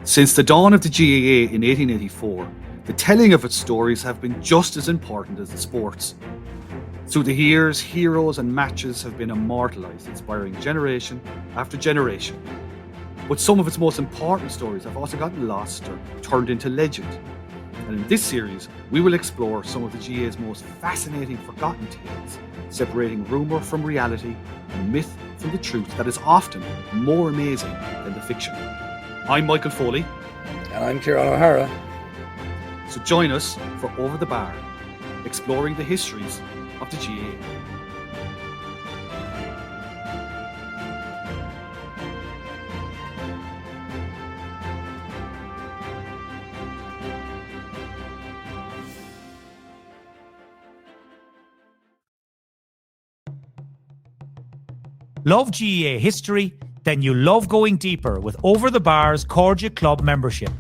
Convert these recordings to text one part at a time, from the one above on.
Since the dawn of the GAA in 1884, the telling of its stories have been just as important as the sports. Through the years, heroes and matches have been immortalised, inspiring generation after generation. But some of its most important stories have also gotten lost or turned into legend. And in this series, we will explore some of the GAA's most fascinating forgotten tales, separating rumour from reality and myth from the truth that is often more amazing than the fiction. I'm Michael Foley. And I'm Ciaran O'Hara. So join us for Over the Bar, exploring the histories of the GAA. Love GAA history? Then you love going deeper with Over the Bar's Cordia Club membership.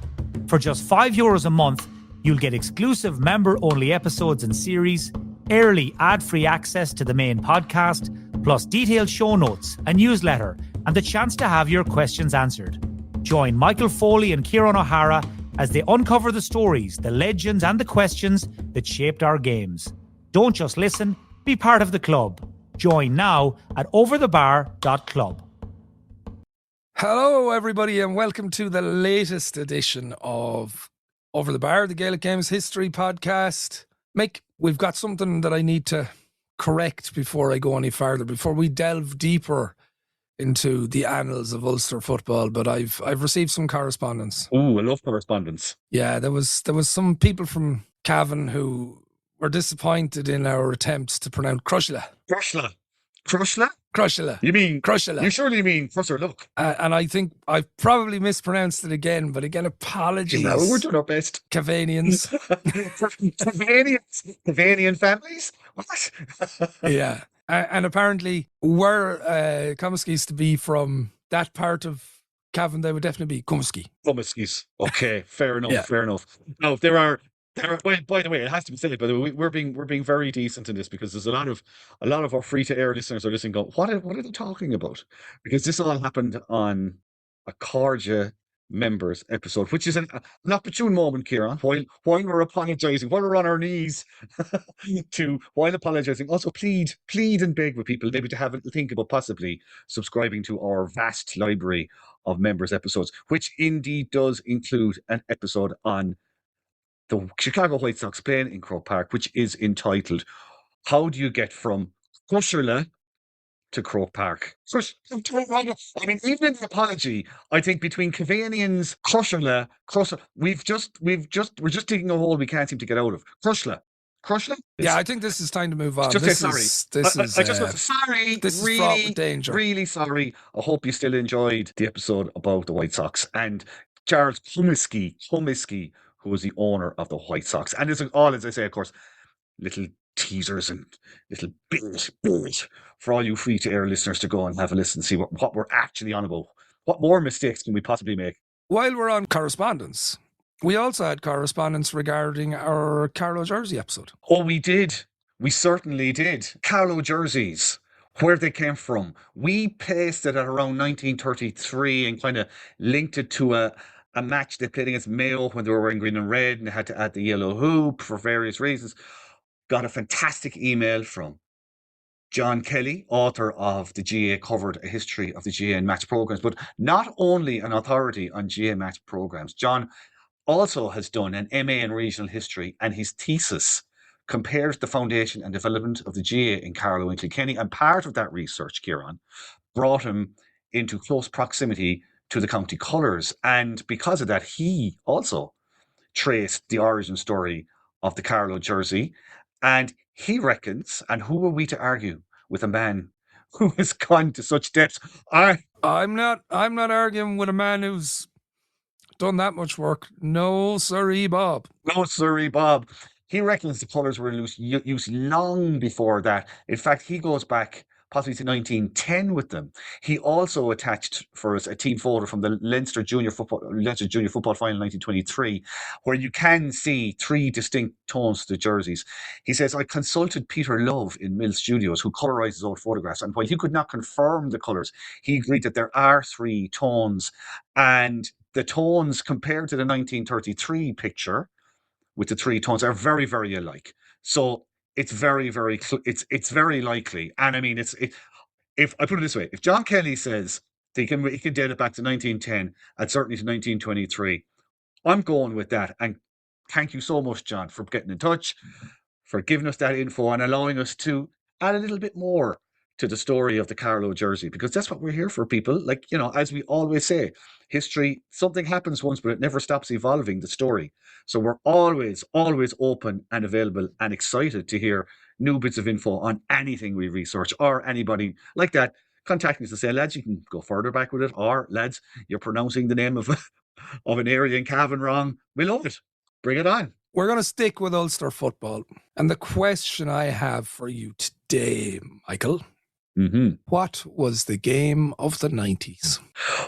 For just €5 a month, you'll get exclusive member-only episodes and series, early ad-free access to the main podcast, plus detailed show notes, a newsletter, and the chance to have your questions answered. Join Michael Foley and Ciaran O'Hara as they uncover the stories, the legends, and the questions that shaped our games. Don't just listen, be part of the club. Join now at overthebar.club. Hello, everybody, and welcome to the latest edition of Over the Bar, the Gaelic Games History Podcast. Mick, we've got something that I need to correct before I go any further, before we delve deeper into the annals of Ulster football. But I've received some correspondence. Ooh, I love correspondence. Yeah, there was some people from Cavan who were disappointed in our attempts to pronounce Crushla. Crushla. You mean Crushla? You surely mean Crusher, look. And I think I've probably mispronounced it again, but again, apologies. No, we're doing our best. Cavanians. Cavanian families? What? Yeah. And apparently, were Comiskis to be from that part of Cavan, they would definitely be Comiskey. Comiskis. Okay, fair enough, Yeah. fair enough. Now, there are by the way, it has to be said, by the way, we're being very decent in this, because there's a lot of our free to air listeners are listening going, what are they talking about? Because this all happened on a Cordia members episode, which is an opportune moment, Ciaran, while we're apologising, while we're on our knees while apologising, also plead and beg with people maybe to have a think about possibly subscribing to our vast library of members episodes, which indeed does include an episode on the Chicago White Sox playing in Croke Park, which is entitled, How Do You Get From Crusherla to Croke Park? I mean, even in the apology, I think between Cavanians, Crusher, we're just digging a hole we can't seem to get out of. Crusher? Yeah, I think this is time to move on. Just This say sorry. is I just want to sorry. this is really, fraught with danger. Really sorry. I hope you still enjoyed the episode about the White Sox and Charles Comiskey, who was the owner of the White Sox. And it's all, as I say, of course, little teasers and little bit for all you free-to-air listeners to go and have a listen and see what we're actually on about. What more mistakes can we possibly make? While we're on correspondence, we also had correspondence regarding our Carlo Jersey episode. Oh, we did. We certainly did. Carlo jerseys, where they came from. We placed it at around 1933 and kind of linked it to a match they played against Mayo when they were wearing green and red and they had to add the yellow hoop for various reasons. Got a fantastic email from John Kelly, author of the GAA Covered, a history of the GAA and match programs, but not only an authority on GAA match programs. John also has done an MA in regional history, and his thesis compares the foundation and development of the GAA in Carlow and Kilkenny, and part of that research, Ciaran, brought him into close proximity to the county colours, and because of that, he also traced the origin story of the Carlo jersey, and he reckons, and who are we to argue with a man who has gone to such depths? I'm not arguing with a man who's done that much work. No, sirree, Bob. He reckons the colours were in use long before that. In fact, he goes back possibly to 1910 with them. He also attached for us a team photo from the Leinster Junior Football Final 1923, where you can see three distinct tones to the jerseys. He says, I consulted Peter Love in Mill Studios, who colorizes old photographs, and while he could not confirm the colours, he agreed that there are three tones, and the tones compared to the 1933 picture with the three tones are very, very alike. So it's very, very, it's very likely. And I mean, if I put it this way, if John Kelly says he can date it back to 1910 and certainly to 1923, I'm going with that. And thank you so much, John, for getting in touch, for giving us that info and allowing us to add a little bit more to the story of the Carlow jersey, because that's what we're here for, people. Like, as we always say, history, something happens once, but it never stops evolving the story. So we're always, always open and available and excited to hear new bits of info on anything we research, or anybody like that contacting us to say, lads, you can go further back with it, or lads, you're pronouncing the name of an area in Cavan wrong. We love it. Bring it on. We're going to stick with Ulster football. And the question I have for you today, Michael, what was the game of the 90s?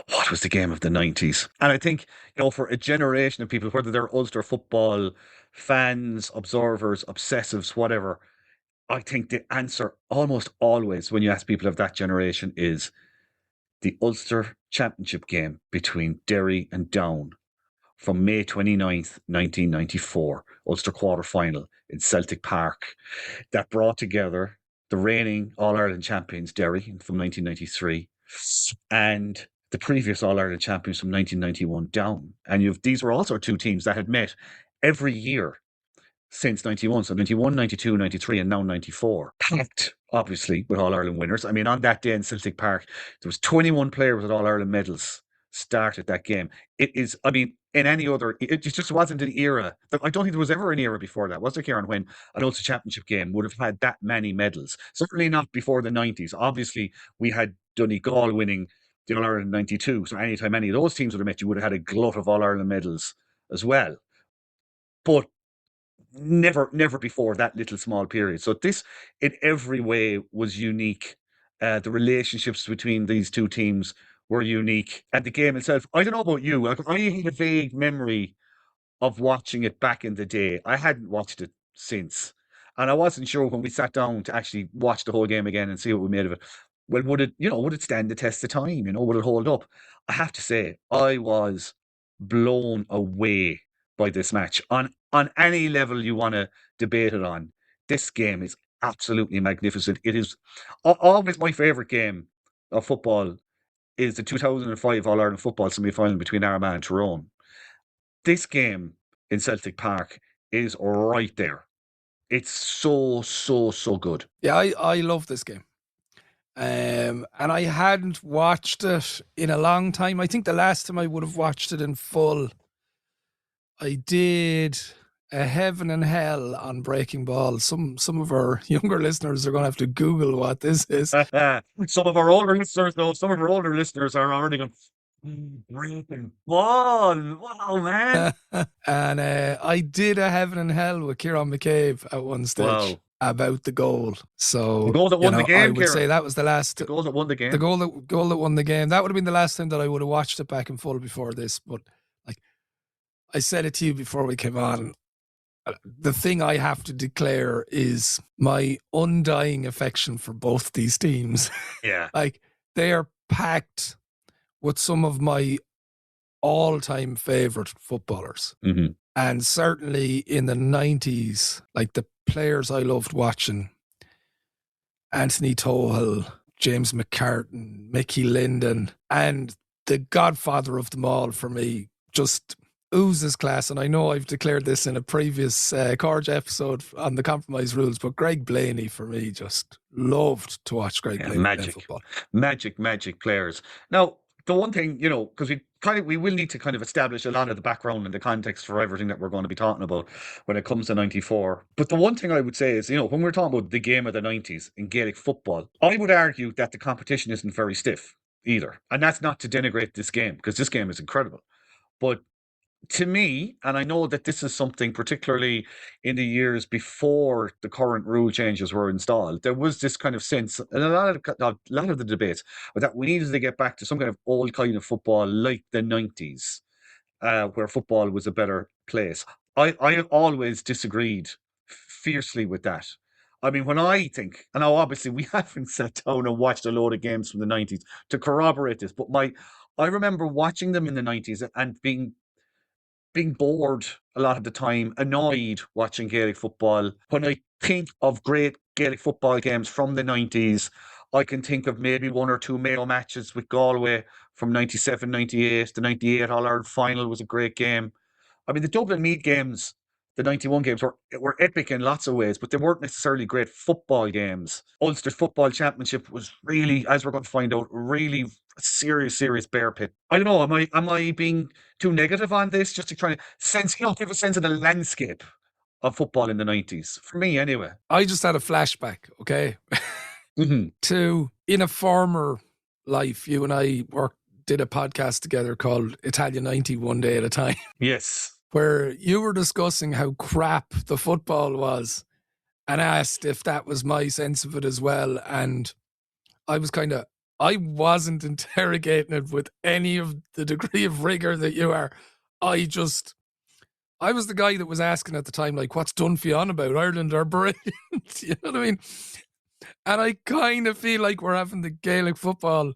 What was the game of the 90s? And I think, for a generation of people, whether they're Ulster football fans, observers, obsessives, whatever, I think the answer almost always when you ask people of that generation is the Ulster Championship game between Derry and Down from May 29th, 1994, Ulster quarter-final in Celtic Park, that brought together the reigning All-Ireland champions, Derry, from 1993, and the previous All-Ireland champions from 1991, Down. And these were also two teams that had met every year since 91. So 91, 92, 93, and now 94. Packed, obviously, with All-Ireland winners. I mean, on that day in Celtic Park, there was 21 players with All-Ireland medals started that game. It is, I mean, in any other, it just wasn't an era. I don't think there was ever an era before that, was there, Ciaran, when an Ulster Championship game would have had that many medals? Certainly not before the 90s. Obviously, we had Donegal winning the All-Ireland 92. So anytime any of those teams would have met, you would have had a glut of All-Ireland medals as well. But never before that little small period. So this, in every way, was unique. The relationships between these two teams were unique. And the game itself, I don't know about you, I had a vague memory of watching it back in the day. I hadn't watched it since. And I wasn't sure when we sat down to actually watch the whole game again and see what we made of it. Well, would it stand the test of time? Would it hold up? I have to say, I was blown away by this match. On any level you want to debate it on, this game is absolutely magnificent. It is always my favourite game of football is the 2005 All-Ireland football semi-final between Armagh and Tyrone. This game in Celtic Park is right there. It's so good. Yeah, I love this game. And I hadn't watched it in a long time. I think the last time I would have watched it in full, I did a Heaven and Hell on Breaking Ball. Some of our younger listeners are going to have to Google what this is. Some of our older listeners are already going, Breaking Ball. Wow, man. And I did a Heaven and Hell with Ciaran McCabe at one stage about the goal. So the goal that won the game, I would Ciaran. say that was the last. The goal that won the game. The goal that won the game. That would have been the last time that I would have watched it back in full before this. But I said it to you before we came on. The thing I have to declare is my undying affection for both these teams. Yeah. They are packed with some of my all-time favorite footballers. Mm-hmm. And certainly in the 90s, the players I loved watching, Anthony Tohill, James McCartan, Mickey Linden, and the godfather of them all for me, just oozes class. And I know I've declared this in a previous Corge episode on the compromise rules, but Greg Blaney for me, just loved to watch Greg Blaney play football. Magic players. Now, the one thing, because we will need to kind of establish a lot of the background and the context for everything that we're going to be talking about when it comes to 94. But the one thing I would say is, when we're talking about the game of the 90s in Gaelic football, I would argue that the competition isn't very stiff either. And that's not to denigrate this game, because this game is incredible. But to me, and I know that this is something particularly in the years before the current rule changes were installed, there was this kind of sense, and a lot of the debates, that we needed to get back to some kind of old kind of football like the 90s, where football was a better place. I always disagreed fiercely with that. I mean, when I think, and now obviously we haven't sat down and watched a load of games from the 90s to corroborate this, but I remember watching them in the 90s and being bored a lot of the time, annoyed watching Gaelic football. When I think of great Gaelic football games from the 90s, I can think of maybe one or two Mayo matches with Galway from 97, 98. The 98 All-Ireland final was a great game. I mean, the Dublin Meath games, the 91 games were epic in lots of ways, but they weren't necessarily great football games. Ulster Football Championship was really, as we're going to find out, really a serious bear pit. I don't know, am I being too negative on this? Just to try to give a sense of the landscape of football in the 90s. For me, anyway. I just had a flashback, okay, Mm-hmm. to in a former life, you and I did a podcast together called Italian 90 One Day at a Time, Yes. where you were discussing how crap the football was and asked if that was my sense of it as well. And I wasn't interrogating it with any of the degree of rigor that you are. I was the guy that was asking at the time, like, what's Dunphy on about? Ireland are brilliant. You know what I mean? And I kind of feel like we're having the Gaelic football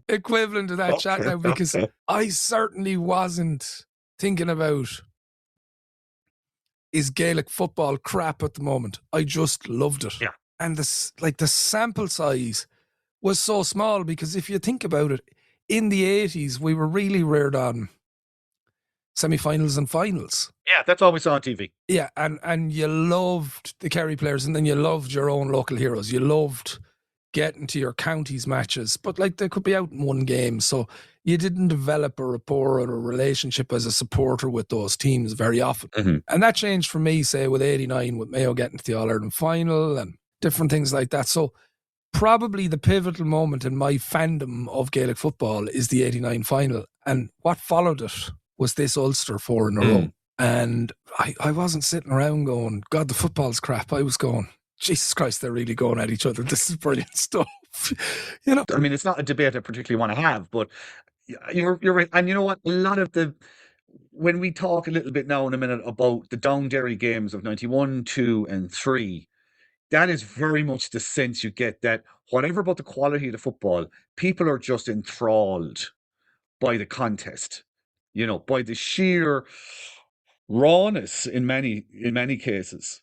equivalent to that chat now, because I certainly wasn't thinking about, is Gaelic football crap at the moment? I just loved it. Yeah. And the sample size was so small, because if you think about it, in the 80s, we were really reared on semi-finals and finals. Yeah, that's all we saw on TV. Yeah, and you loved the Kerry players, and then you loved your own local heroes. You loved getting to your counties matches, but like they could be out in one game, so you didn't develop a rapport or a relationship as a supporter with those teams very often. Mm-hmm. And that changed for me, say, with 89, with Mayo getting to the All-Ireland final and different things like that. So probably the pivotal moment in my fandom of Gaelic football is the 89 final. And what followed it was this Ulster 4 in a row. And I wasn't sitting around going, God, the football's crap. I was going, Jesus Christ, they're really going at each other. This is brilliant stuff. You know? I mean, it's not a debate I particularly want to have, but you're right. And you know what? A lot of when we talk a little bit now in a minute about the Down Derry games of 91, 2 and 3, that is very much the sense you get, that whatever about the quality of the football, people are just enthralled by the contest, you know, by the sheer rawness in many cases,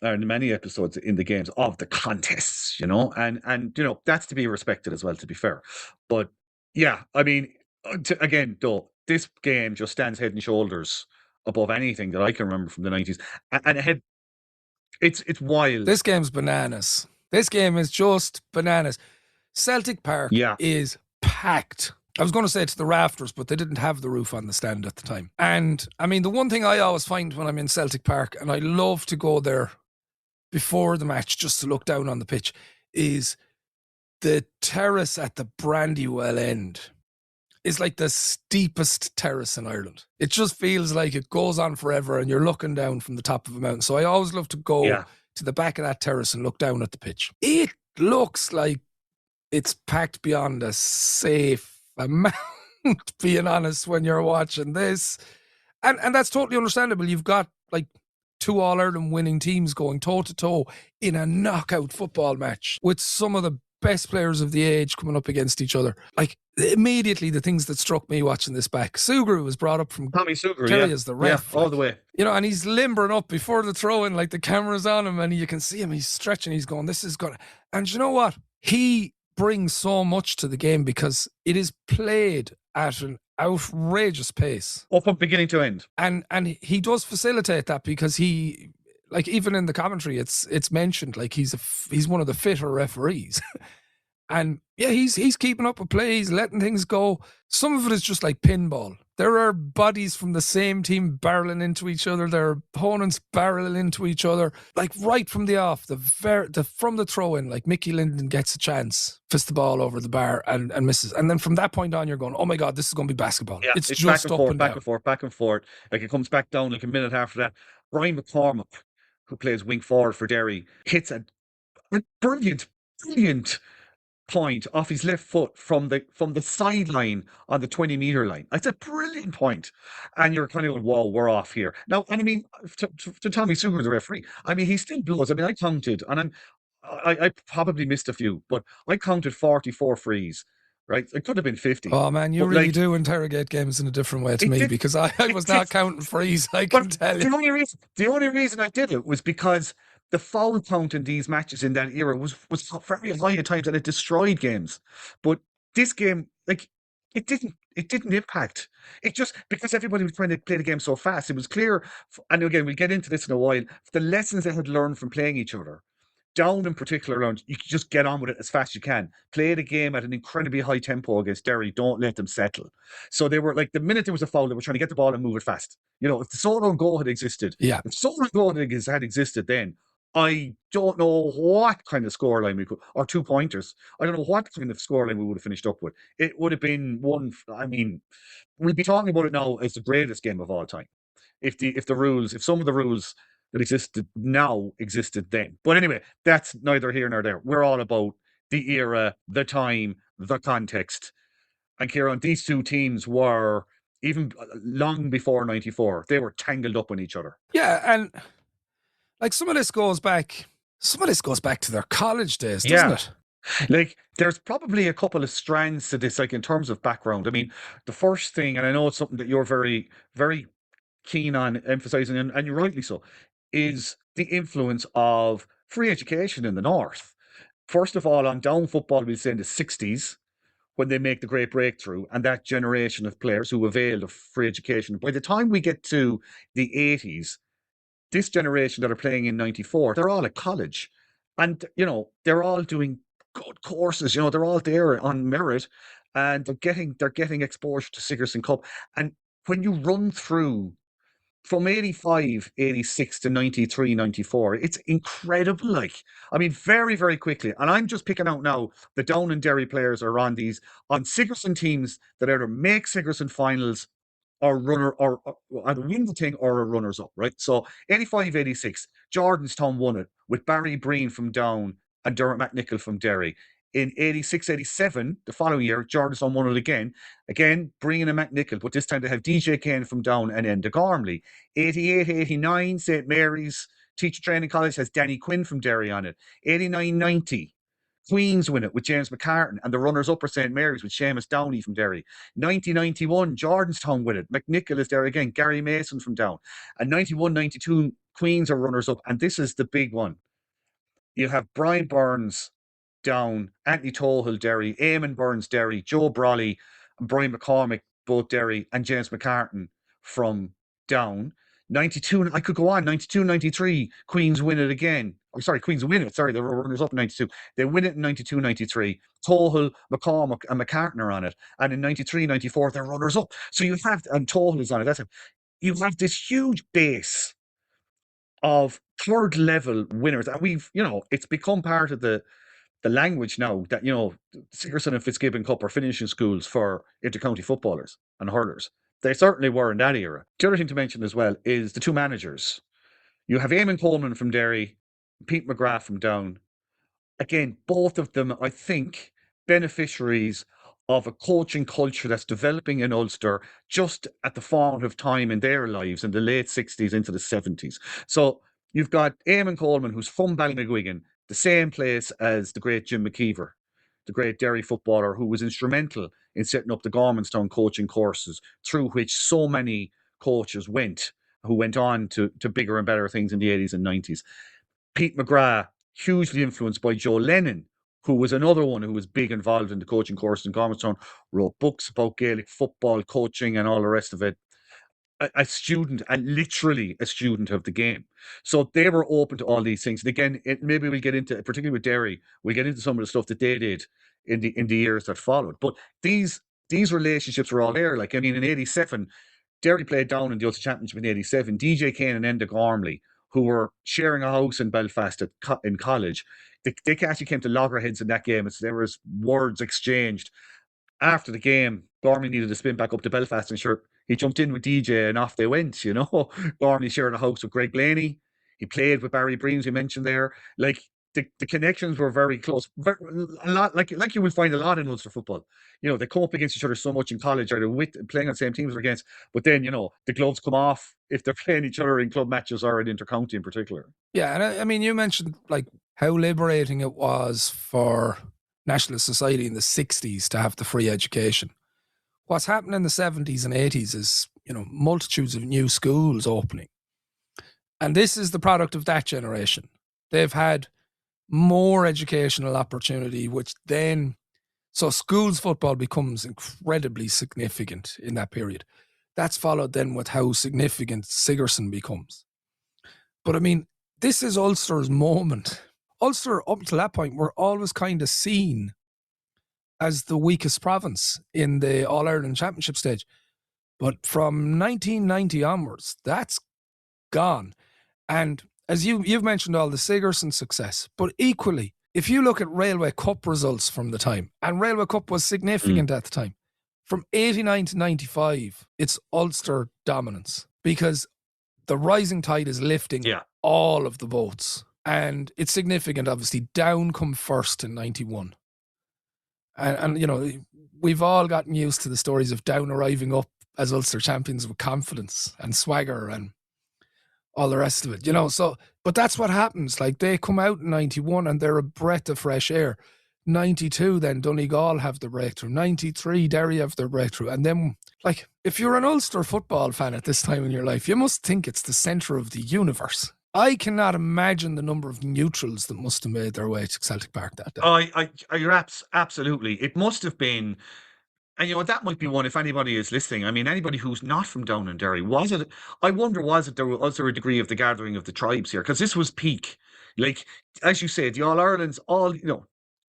or in many episodes in the games of the contests, you know, and you know, that's to be respected as well, to be fair. But yeah, I mean, again, though, this game just stands head and shoulders above anything that I can remember from the 90s. And it's wild. This game's bananas. This game is just bananas. Celtic Park is packed. I was going to say to the rafters, but they didn't have the roof on the stand at the time. And I mean, the one thing I always find when I'm in Celtic Park, and I love to go there before the match just to look down on the pitch, is the terrace at the Brandywell end is like the steepest terrace in Ireland. It just feels like it goes on forever and you're looking down from the top of a mountain. So I always love to go to the back of that terrace and look down at the pitch. It looks like it's packed beyond a safe amount, being honest, when you're watching this. And that's totally understandable. You've got like two All-Ireland winning teams going toe-to-toe in a knockout football match with some of the best players of the age coming up against each other. Like, immediately, the things that struck me watching this back, Sugru was brought up from Tommy Sugru, Kerry as the ref. All the way. You know, and he's limbering up before the throw-in, like the camera's on him and you can see him, he's stretching, he's going, this is good. And you know what? He brings so much to the game because it is played at an outrageous pace. From beginning to end. And he does facilitate that because he, like, even in the commentary, it's mentioned, like, he's one of the fitter referees. And yeah, he's keeping up with play, he's letting things go. Some of it is just like pinball. There are bodies from the same team barreling into each other. There are opponents barreling into each other. Like, right from the off, from the throw-in, like, Mickey Linden gets a chance, fists the ball over the bar and misses. And then from that point on, you're going, oh my God, this is going to be basketball. Yeah, it's just back and up forth, and back down. and forth, back and forth. Like, it comes back down like a minute after that. Brian McCormack, who plays wing forward for Derry, hits a brilliant point off his left foot from the sideline on the 20-meter line. It's a brilliant point. And you're kind of going, whoa, we're off here. Now, and I mean, to Tommy Sugar, the referee, I mean, he still blows. I mean, I counted, and I probably missed a few, but I counted 44 frees, right? It could have been 50. Oh man, you But, really like, do interrogate games in a different way to It me did- because I was not counting freeze. I can But tell the you. only reason I did it was because the foul count in these matches in that era was very high at times, and it destroyed games. But this game, like, it didn't impact. It just, because everybody was trying to play the game so fast, it was clear. And again, we'll get into this in a while. The lessons they had learned from playing each other. Down in particular, around, you can just get on with it as fast as you can. Play the game at an incredibly high tempo against Derry. Don't let them settle. So they were like, the minute there was a foul, they were trying to get the ball and move it fast. If the solo and goal had existed, Yeah. if solo and goal had existed, then I don't know what kind of scoreline we could, or 2 pointers. I don't know what kind of scoreline we would have finished up with. It would have been one. I mean, we'd be talking about it now as the greatest game of all time. If some of the rules that existed now existed then. But anyway, that's neither here nor there. We're all about the era, the time, the context. And Ciaran, these two teams were, even long before 94, they were tangled up in each other. Yeah, and like some of this goes back to their college days, doesn't Yeah. it? Like, there's probably a couple of strands to this, like in terms of background. I mean, the first thing, and I know it's something that you're very, very keen on emphasizing, and you're rightly so, is the influence of free education in the North. First of all, on down football, we'll say in the 60s, when they make the great breakthrough, and that generation of players who availed of free education. By the time we get to the 80s, this generation that are playing in 94, they're all at college. And, they're all doing good courses. They're all there on merit, and they're getting exposure to Sigerson Cup. And when you run through from 85, 86 to 93, 94, it's incredible. Like, I mean, very, very quickly. And I'm just picking out now the Down and Derry players are on Sigerson teams that either make Sigerson finals or either win the thing or are runners up, right? So 85, 86, Jordanstown won it with Barry Breen from Down and Dermot McNichol from Derry. In 86, 87, the following year, Jordanstown won it again, Breen and McNichol, but this time they have DJ Kane from Down and Enda Gormley. 88, 89, St. Mary's Teacher Training College has Danny Quinn from Derry on it. 89, 90, Queens win it with James McCartan, and the runners-up are St. Mary's with Seamus Downey from Derry. 1991, Jordanstown win it. McNichol is there again, Gary Mason from Down. And 91, 92, Queens are runners-up, and this is the big one. You have Brian Burns Down, Anthony Tohill Derry, Eamon Burns Derry, Joe Brawley and Brian McCormick both Derry, and James McCartan from Down. 92, I could go on, 92, 93, Queens win it again. Queens win it. Sorry, they were runners up in 92. They win it in 92, 93. Tohill, McCormick and McCartan are on it. And in 93, 94, they're runners up. So you have, and Tohill is on it. You have this huge base of third level winners. And it's become part of the language now that, Sigerson and Fitzgibbon Cup are finishing schools for intercounty footballers and hurlers. They certainly were in that era. The other thing to mention as well is the two managers. You have Eamon Coleman from Derry, Pete McGrath from Down. Again, both of them, I think, beneficiaries of a coaching culture that's developing in Ulster just at the formative time in their lives in the late 60s into the 70s. So you've got Eamon Coleman, who's from Ballymacguigan, the same place as the great Jim McKeever, the great Derry footballer who was instrumental in setting up the Gormanstown coaching courses, through which so many coaches who went on to bigger and better things in the 80s and 90s. Pete McGrath, hugely influenced by Joe Lennon, who was another one who was big involved in the coaching course in Gormanstown, wrote books about Gaelic football, coaching and all the rest of it. A student, and literally a student of the game. So they were open to all these things. And again, maybe we'll get into, particularly with Derry, we'll get into some of the stuff that they did in the years that followed. But these relationships were all there. Like, I mean, in 87, Derry played Down in the Ulster Championship in 87. DJ Kane and Enda Gormley, who were sharing a house in Belfast in college, they actually came to loggerheads in that game. There was words exchanged. After the game, Gormley needed to spin back up to Belfast, and sure, he jumped in with DJ and off they went, Gormley shared a house with Greg Blaney. He played with Barry Breen, we mentioned there. Like, the connections were very close. A lot, like you will find a lot in Ulster football. They come up against each other so much in college, either playing on the same teams or against. But then, the gloves come off if they're playing each other in club matches or in intercounty in particular. Yeah, and I mean, you mentioned like how liberating it was for Nationalist Society in the 60s to have the free education. What's happened in the 70s and 80s is, multitudes of new schools opening. And this is the product of that generation. They've had more educational opportunity, which then, so schools football becomes incredibly significant in that period. That's followed then with how significant Sigerson becomes. But I mean, this is Ulster's moment. Ulster, up to that point, were always kind of seen as the weakest province in the All-Ireland Championship stage. But from 1990 onwards, that's gone. And as you've mentioned all the Sigerson success, but equally, if you look at Railway Cup results from the time, and Railway Cup was significant at the time, from 89 to 95, it's Ulster dominance because the rising tide is lifting all of the boats. And it's significant, obviously. Down come first in 91. And we've all gotten used to the stories of Down arriving up as Ulster champions with confidence and swagger and all the rest of it, So, but that's what happens. Like, they come out in 91 and they're a breath of fresh air. 92, then Donegal have the breakthrough. 93, Derry have their breakthrough. And then, like, if you're an Ulster football fan at this time in your life, you must think it's the centre of the universe. I cannot imagine the number of neutrals that must have made their way to Celtic Park that day. You're absolutely. It must have been. And that might be one, if anybody is listening, I mean, anybody who's not from down in Derry, was it there was a degree of the gathering of the tribes here? Because this was peak. Like, as you said, the All-Irelands,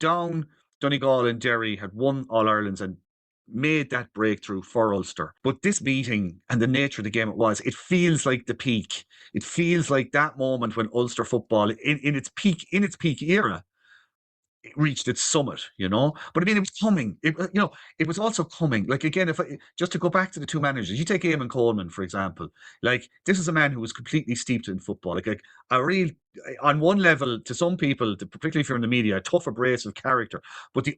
Down, Donegal and Derry had won All-Irelands and made that breakthrough for Ulster. But this meeting and the nature of the game it feels like the peak. It feels like that moment when Ulster football, in its peak era, it reached its summit, But I mean, it was coming. It was also coming. Like, again, just to go back to the two managers, you take Eamon Coleman, for example. Like, this is a man who was completely steeped in football. Like a real, on one level, to some people, particularly if you're in the media, a tough, abrasive character, but the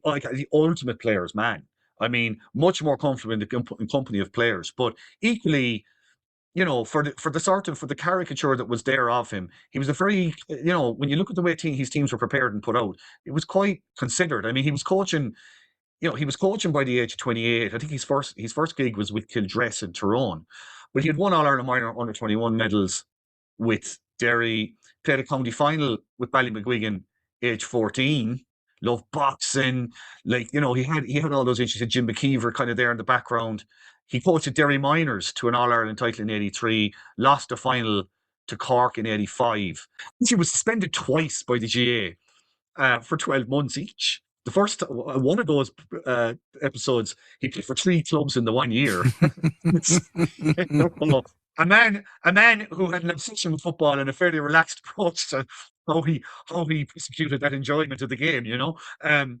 ultimate player's man. I mean, much more comfortable in company of players, but equally, for the caricature that was there of him, he was a very, when you look at the way his teams were prepared and put out, it was quite considered. I mean, he was coaching by the age of 28. I think his first gig was with Kildress in Tyrone, but he had won All-Ireland minor under 21 medals with Derry, played a county final with Ballymcguigan, age 14. Loved boxing, he had all those issues. Jim McKeever kind of there in the background. He coached Derry Miners to an All-Ireland title in 83, lost the final to Cork in 85. He was suspended twice by the GA for 12 months each. The first one of those episodes, he played for 3 clubs in the 1 year. A man who had an obsession with football and a fairly relaxed approach to how he prosecuted that enjoyment of the game, And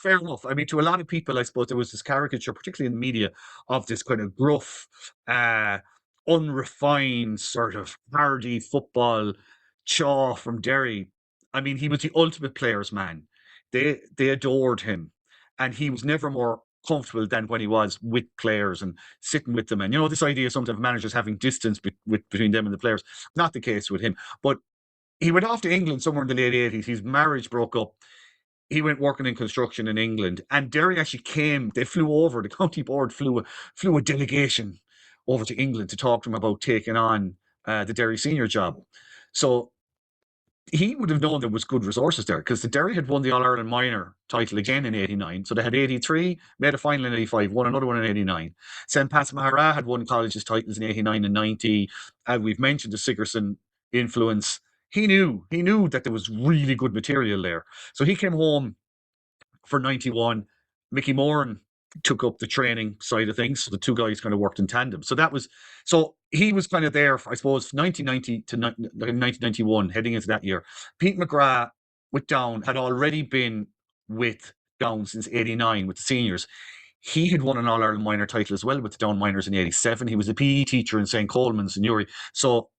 fair enough. I mean, to a lot of people, I suppose there was this caricature, particularly in the media, of this kind of gruff, unrefined, sort of hardy football chaw from Derry. I mean, he was the ultimate player's man. They adored him, and he was never more comfortable than when he was with players and sitting with them. And this idea sometimes of managers having distance between them and the players, not the case with him. But he went off to England somewhere in the late 80s. His marriage broke up. He went working in construction in England, and Derry actually came. They flew over. The county board flew a delegation over to England to talk to him about taking on the Derry senior job. So he would have known there was good resources there, because the Derry had won the All-Ireland minor title again in 89. So they had 83, made a final in 85, won another one in 89. St. Pat's Mahara had won colleges titles in 89 and 90. We've mentioned the Sigerson influence. He knew that there was really good material there. So he came home for 91. Mickey Moran took up the training side of things. So the two guys kind of worked in tandem. So he was kind of there, I suppose, 1990 to 1991, heading into that year. Pete McGrath with Down had already been with Down since 89 with the seniors. He had won an All-Ireland minor title as well with the Down minors in 87. He was a PE teacher in St. Coleman's in Newry. So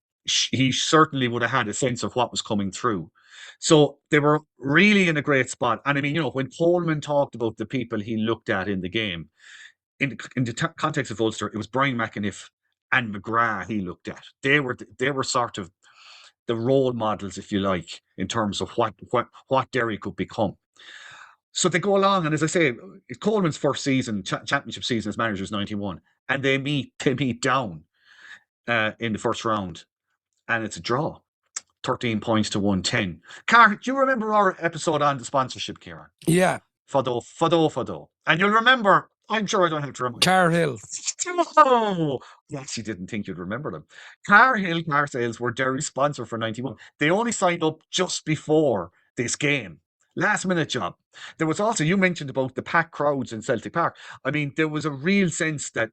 he certainly would have had a sense of what was coming through. So they were really in a great spot. And I mean, when Coleman talked about the people he looked at in the game, in the context of Ulster, it was Brian McAniff and McGrath he looked at. They were sort of the role models, if you like, in terms of what Derry could become. So they go along, and as I say, Coleman's first season, championship season as manager is 91, and they meet Down in the first round, and it's a draw. 13 points to 110. Car, do you remember our episode on the sponsorship, Ciaran? Yeah. Fado. And you'll remember, I'm sure I don't have to remember. Carhill. Oh, you actually didn't think you'd remember them. Carhill car sales were Derry's sponsor for 91. They only signed up just before this game. Last minute job. There was also, you mentioned about the packed crowds in Celtic Park. I mean, there was a real sense that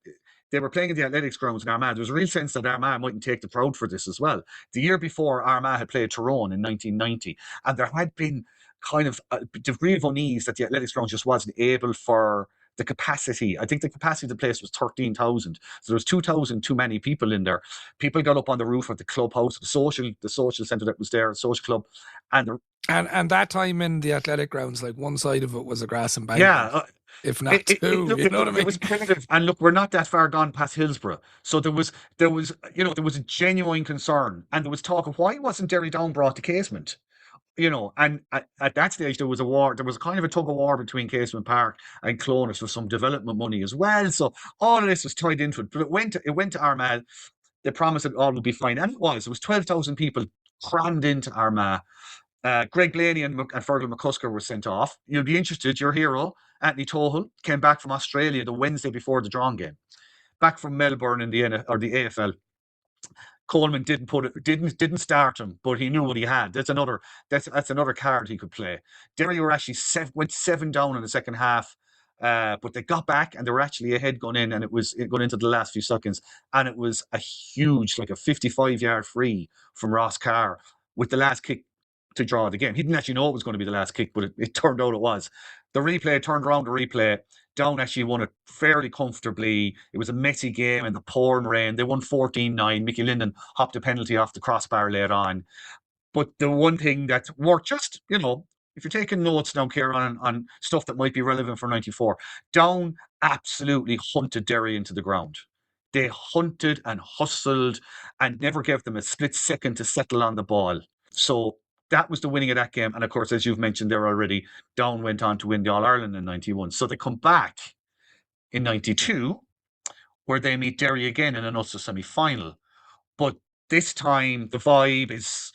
they were playing in the athletics grounds in Armagh. There was a real sense that Armagh mightn't take the crowd for this as well. The year before, Armagh had played Tyrone in 1990, and there had been kind of a degree of unease that the athletics ground just wasn't able for the capacity. I think the capacity of the place was 13,000. So there was 2,000 too many people in there. People got up on the roof of the clubhouse, the social centre that was there, the social club, and that time in the athletic grounds, like one side of it was a grass embankment. Yeah. If not two, you know what I mean? It was primitive, and look, we're not that far gone past Hillsborough, so there was a genuine concern, and there was talk of why wasn't Derry Down brought to Casement, and at that stage there was a war. There was kind of a tug of war between Casement Park and Clonus for some development money as well. So all of this was tied into it, but it went to Armagh. They promised that all would be fine, and it was. It was 12,000 people crammed into Armagh. Greg Blaney and Fergal McCusker were sent off. You'll be interested. Your hero, Anthony Tohill, came back from Australia the Wednesday before the drawn game, back from Melbourne in the AFL. Coleman didn't start him, but he knew what he had. That's another card he could play. Derry were actually went 7 down in the second half, but they got back and they were actually ahead going in, and it going into the last few seconds, and it was a huge, like a 55-yard free from Ross Carr with the last kick to draw the game. He didn't actually know it was going to be the last kick, but it turned out it was. The replay turned around. The replay, Down actually won it fairly comfortably. It was a messy game in the pouring rain. They won 14-9. Mickey Linden hopped a penalty off the crossbar later on. But the one thing that's worth just, if you're taking notes now, Ciaran, on stuff that might be relevant for 94, Down absolutely hunted Derry into the ground. They hunted and hustled and never gave them a split second to settle on the ball. So that was the winning of that game. And of course, as you've mentioned there already, Down went on to win the All-Ireland in 91. So they come back in 92, where they meet Derry again in an Ulster semi-final. But this time the vibe is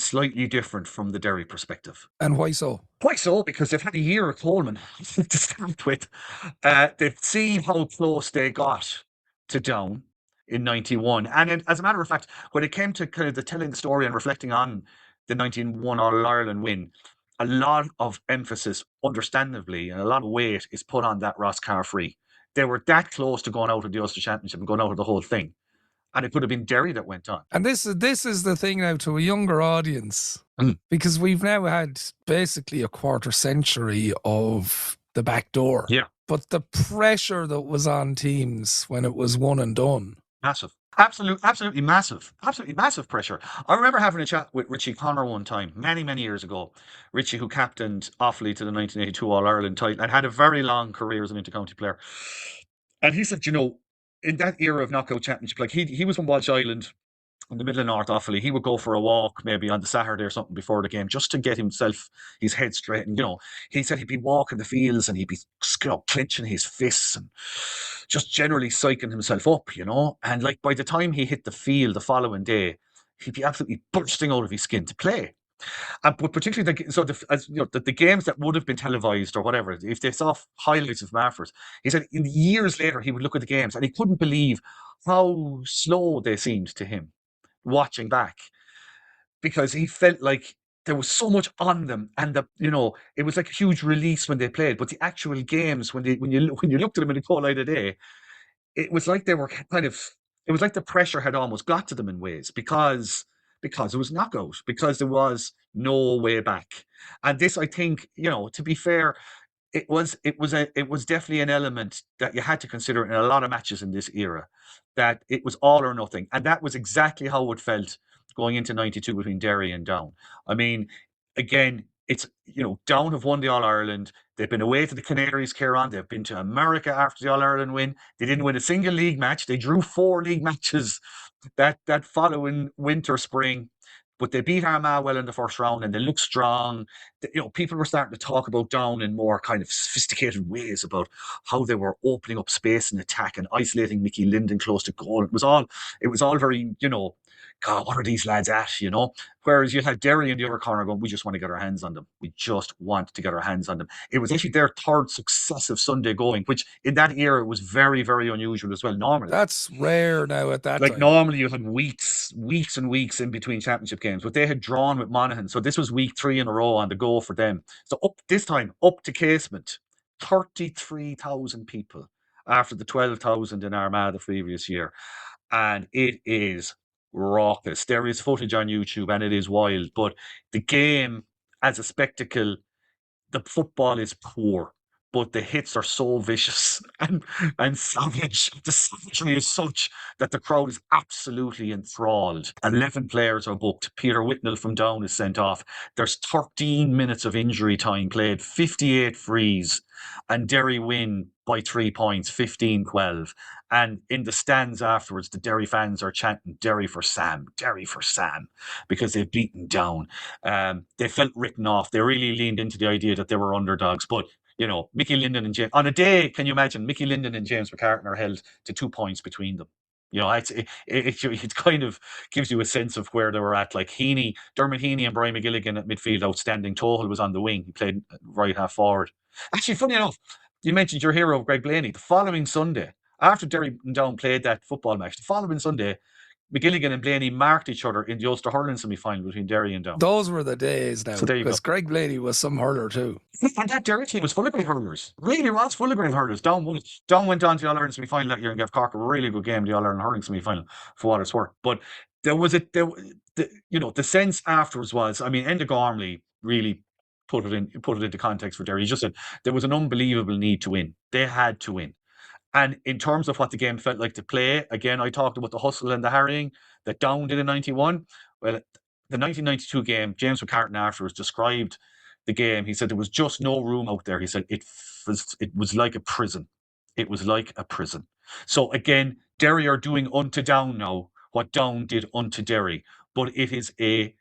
slightly different from the Derry perspective. And why so? Why so? Because they've had a year of Coleman to start with. They've seen how close they got to Down in 91. And as a matter of fact, when it came to kind of telling the story and reflecting on the 1991 All-Ireland win, a lot of emphasis, understandably, and a lot of weight is put on that Ross Carr free. They were that close to going out of the Ulster Championship and going out of the whole thing. And it could have been Derry that went on. And this is the thing now to a younger audience, because we've now had basically a quarter century of the back door. Yeah. But the pressure that was on teams when it was one and done. Massive. Absolutely massive. Absolutely massive pressure. I remember having a chat with Richie Connor one time, many, many years ago. Richie, who captained Offaly to the 1982 All-Ireland title and had a very long career as an inter-county player. And he said, in that era of knockout championship, like he was from Walsh Island in the middle of North Offaly. He would go for a walk maybe on the Saturday or something before the game just to get his head straight. And, he said he'd be walking the fields and he'd be clenching his fists and just generally psyching himself up, And like by the time he hit the field the following day, he'd be absolutely bursting out of his skin to play. But particularly, the games that would have been televised or whatever, if they saw highlights of Marford, he said in years later he would look at the games and he couldn't believe how slow they seemed to him watching back, because he felt like there was so much on them, and it was like a huge release when they played. But the actual games, when you looked at them in the cold light of day, it was like they were it was like the pressure had almost got to them in ways because it was knockout, because there was no way back. And this, I think, to be fair, it was definitely an element that you had to consider in a lot of matches in this era, that it was all or nothing. And that was exactly how it felt going into 92 between Derry and Down. I mean, again, it's, Down have won the All-Ireland. They've been away to the Canaries, Ciaran. They've been to America after the All-Ireland win. They didn't win a single league match. They drew 4 league matches that following winter, spring. But they beat Armagh well in the first round, and they looked strong. People were starting to talk about Down in more kind of sophisticated ways about how they were opening up space in attack and isolating Mickey Linden close to goal. It was all very, God, what are these lads at, Whereas you had Derry in the other corner going, we just want to get our hands on them. We just want to get our hands on them. It was actually their third successive Sunday going, which in that era was very, very unusual as well. Normally, that's rare now at that time. Normally you had weeks and weeks in between championship games, but they had drawn with Monaghan. So this was week 3 in a row on the go for them. So this time up to Casement, 33,000 people after the 12,000 in Armagh the previous year. And it is raucous. There is footage on YouTube and it is wild, but the game as a spectacle, the football is poor, but the hits are so vicious and savage. The savagery is such that the crowd is absolutely enthralled. 11 players are booked. Peter Whitnell from Down is sent off. There's 13 minutes of injury time played, 58 frees, and Derry win by 3 points, 15-12. And in the stands afterwards, the Derry fans are chanting Derry for Sam, because they've beaten Down. They felt written off. They really leaned into the idea that they were underdogs. But, Mickey Linden and James, on a day, can you imagine, Mickey Linden and James McCartan are held to 2 points between them. It kind of gives you a sense of where they were at. Like Dermot Heaney and Brian McGilligan at midfield, outstanding. Tohal was on the wing. He played right half forward. Actually, funny enough, you mentioned your hero, Greg Blaney. The following Sunday, after Derry and Down played that football match, the following Sunday, McGilligan and Blaney marked each other in the Ulster hurling semi-final between Derry and Down. Those were the days now, So there you go. because Greg Blaney was some hurler too. And that Derry team was full of great hurlers. Really was full of great hurlers. Down went on to the All-Ireland semi-final that year and gave Cork a really good game, the All-Ireland hurling semi-final, for what it's worth. But there was the sense afterwards was, Enda Gormley really put it into context for Derry. He just said there was an unbelievable need to win. They had to win. And in terms of what the game felt like to play, again, I talked about the hustle and the harrying that Down did in 91. Well, the 1992 game, James McCartan afterwards described the game. He said there was just no room out there. He said it was like a prison. It was like a prison. So again, Derry are doing unto Down now what Down did unto Derry. But it is a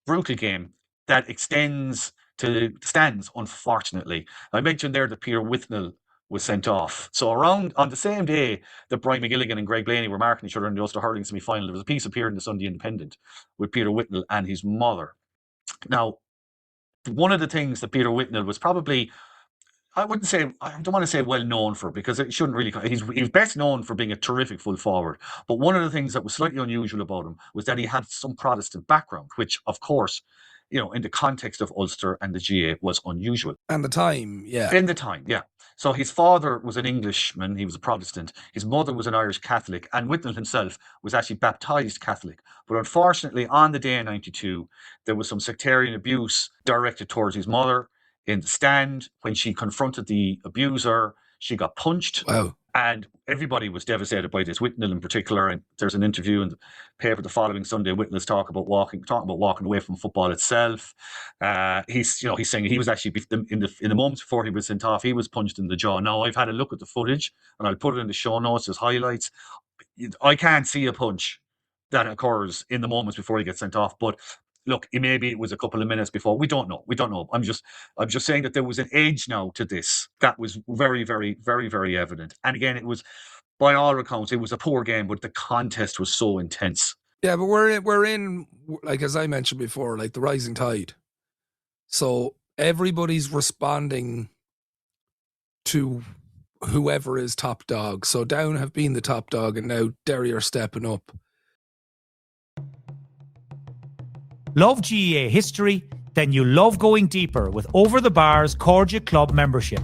brutal game that extends to the stands, unfortunately. I mentioned there that Peter Whitnell was sent off. So around on the same day that Brian McGilligan and Greg Blaney were marking each other in the Ulster hurling semi-final, there was a piece appeared in the Sunday Independent with Peter Whitnell and his mother. Now, one of the things that Peter Whitnell was probably, I don't want to say well known for, because it shouldn't really, he's best known for being a terrific full forward. But one of the things that was slightly unusual about him was that he had some Protestant background, which of course, in the context of Ulster and the GA was unusual. And the time, yeah. In the time, yeah. So his father was an Englishman, he was a Protestant. His mother was an Irish Catholic, and Whitnell himself was actually baptised Catholic. But unfortunately, on the day in 92, there was some sectarian abuse directed towards his mother in the stand. When she confronted the abuser, she got punched. Wow. And everybody was devastated by this, Whitnell in particular. And there's an interview in the paper the following Sunday. Whitnell's talking about walking away from football itself. He's saying he was actually in the moments before he was sent off, he was punched in the jaw. Now I've had a look at the footage, and I'll put it in the show notes as highlights. I can't see a punch that occurs in the moments before he gets sent off, but look, maybe it was a couple of minutes before. We don't know. I'm just saying that there was an edge now to this that was very, very, very, very evident. And again, it was, by all accounts, it was a poor game, but the contest was so intense. Yeah, but we're in, like as I mentioned before, like the rising tide. So everybody's responding to whoever is top dog. So Down have been the top dog, and now Derry are stepping up. Love GEA history? Then you love going deeper with Over the Bar's Cordia Club membership.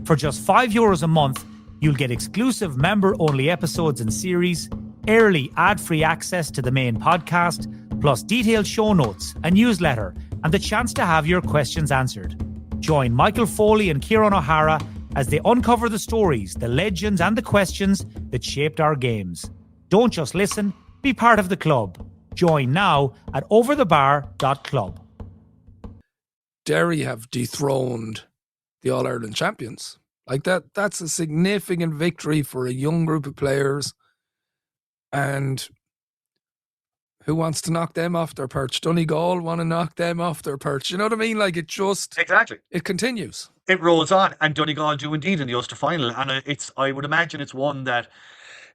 For just €5 a month, you'll get exclusive member-only episodes and series, early ad-free access to the main podcast, plus detailed show notes, a newsletter, and the chance to have your questions answered. Join Michael Foley and Ciaran O'Hara as they uncover the stories, the legends, and the questions that shaped our games. Don't just listen, be part of the club. Join now at overthebar.club. Derry have dethroned the All-Ireland champions. Like that's a significant victory for a young group of players. And Who wants to knock them off their perch? Donegal want to knock them off their perch. You know what I mean? Like, it just, Exactly. it continues. It rolls on, and Donegal do indeed in the Ulster final, and I would imagine it's one that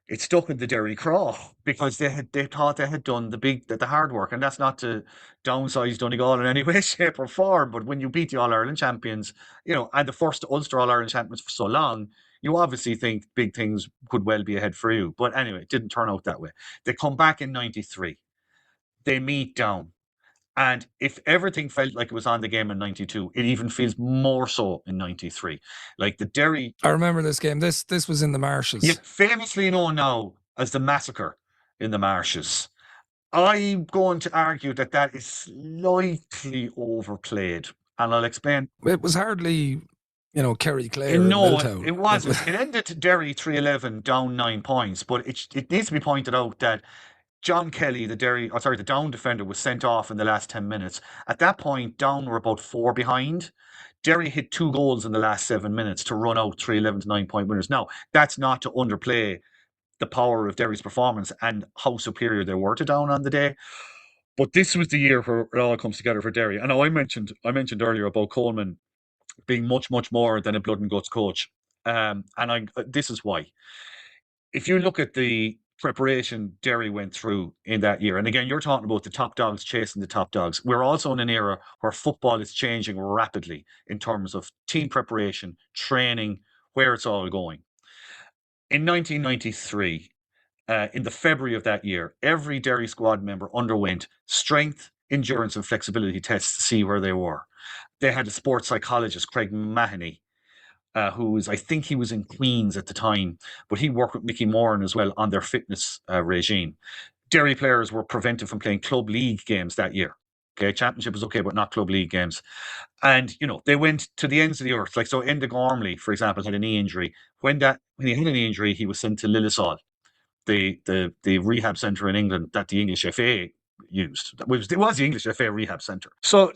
it stuck in the Derry craw because they thought they had done the hard work, and that's not to downsize Donegal in any way, shape, or form. But when you beat the All Ireland champions, and the first Ulster All Ireland champions for so long, you obviously think big things could well be ahead for you. But anyway, it didn't turn out that way. They come back in '93. They meet down. And if everything felt like it was on the game in '92, it even feels more so in '93. Like the Derry. I remember this game. This was in the marshes. Yeah, famously known now as the massacre in the marshes. I'm going to argue that is slightly overplayed, and I'll explain. It was hardly, Kerry Clare. No, it wasn't. It ended Derry 3-11 down 9 points, but it needs to be pointed out that John Kelly, the Down defender, was sent off in the last 10 minutes. At that point, Down were about 4 behind. Derry hit 2 goals in the last 7 minutes to run out 3-11 to 9-point winners. Now, that's not to underplay the power of Derry's performance and how superior they were to Down on the day. But this was the year where it all comes together for Derry. I know I mentioned earlier about Coleman being much, much more than a blood and guts coach. This is why. If you look at the preparation Derry went through in that year, and again, you're talking about the top dogs chasing the top dogs. We're also in an era where football is changing rapidly in terms of team preparation, training, where it's all going. In 1993, in the February of that year, every Derry squad member underwent strength, endurance, and flexibility tests to see where they were. They had a sports psychologist, Craig Mahoney, I think he was in Queens at the time, but he worked with Mickey Moran as well on their fitness regime. Derry players were prevented from playing club league games that year. Okay, championship was okay, but not club league games. And, they went to the ends of the earth. Like, so Enda Gormley, for example, had a knee injury. When he had a knee injury, he was sent to Lillisall, the rehab centre in England that the English FA used. It was the English FA rehab centre. So